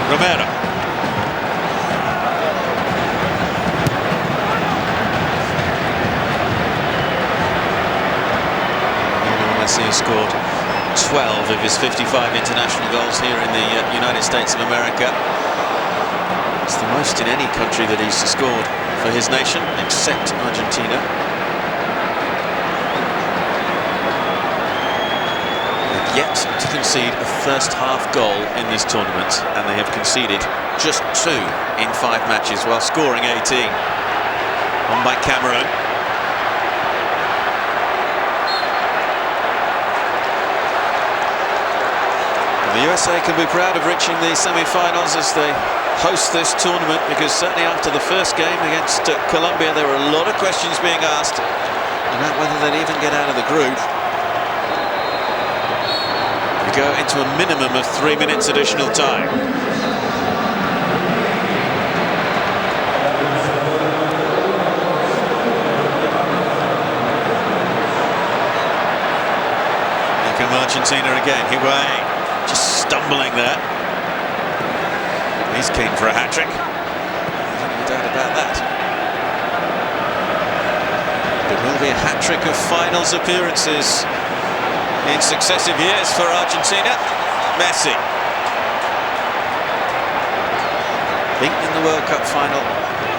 Romero. Messi has scored 12 of his 55 international goals here in the United States of America. It's the most in any country that he's scored for his nation, except Argentina. Yet to concede a first half goal in this tournament, and they have conceded just 2 in 5 matches while scoring 18. On by Cameron. The USA can be proud of reaching the semi-finals as they host this tournament, because certainly after the first game against Colombia there were a lot of questions being asked about whether they'd even get out of the group. Go into a minimum of 3 minutes additional time. Here come Argentina again. Higuain just stumbling there. He's keen for a hat-trick. No doubt about that. It will be a hat-trick of finals appearances in successive years for Argentina. Messi. Beaten in the World Cup final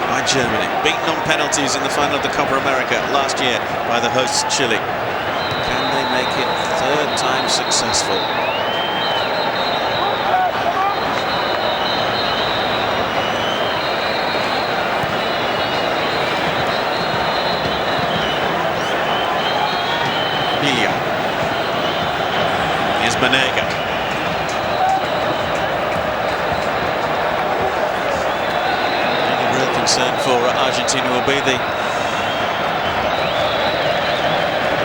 by Germany. Beaten on penalties in the final of the Copa America last year by the hosts Chile. Can they make it 3rd time successful? Banega. The real concern for Argentina will be the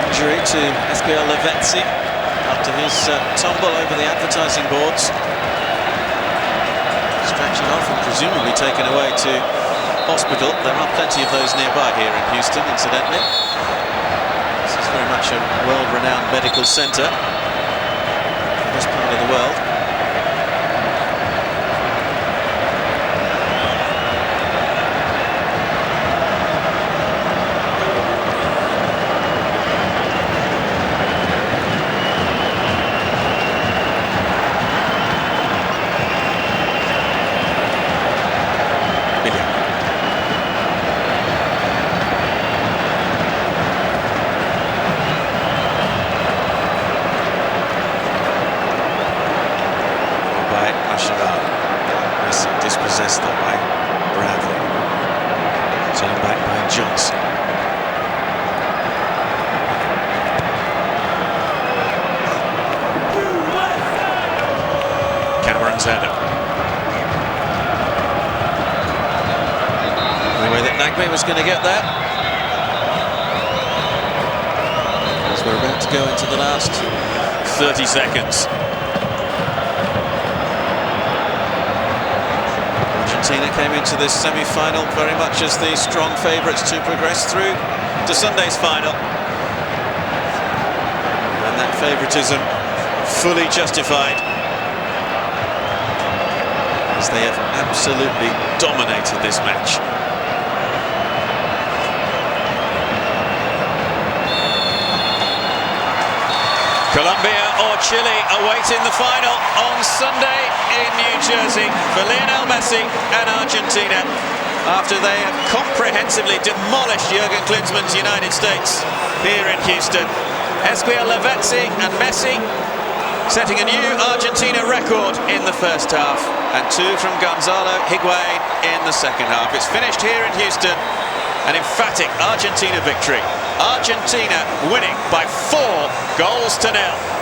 injury to SPL Lavezzi after his tumble over the advertising boards. Stretching off and presumably taken away to hospital. There are plenty of those nearby here in Houston, incidentally. This is very much a world-renowned medical centre. This part of the world. Dispossessed though by Bradley. Turned back by Johnson. Cameron's header. The way that Nagbe was going to get there. As we're about to go into the last 30 seconds. Argentina came into this semi-final very much as the strong favourites to progress through to Sunday's final. And that favouritism fully justified, as they have absolutely dominated this match. Colombia or Chile awaiting the final on Sunday in New Jersey for Lionel Messi and Argentina, after they have comprehensively demolished Jurgen Klinsmann's United States here in Houston. Ezequiel Lavezzi and Messi setting a new Argentina record in the first half, and 2 from Gonzalo Higuain in the second half. It's finished here in Houston, an emphatic Argentina victory. Argentina winning by 4 goals to 0.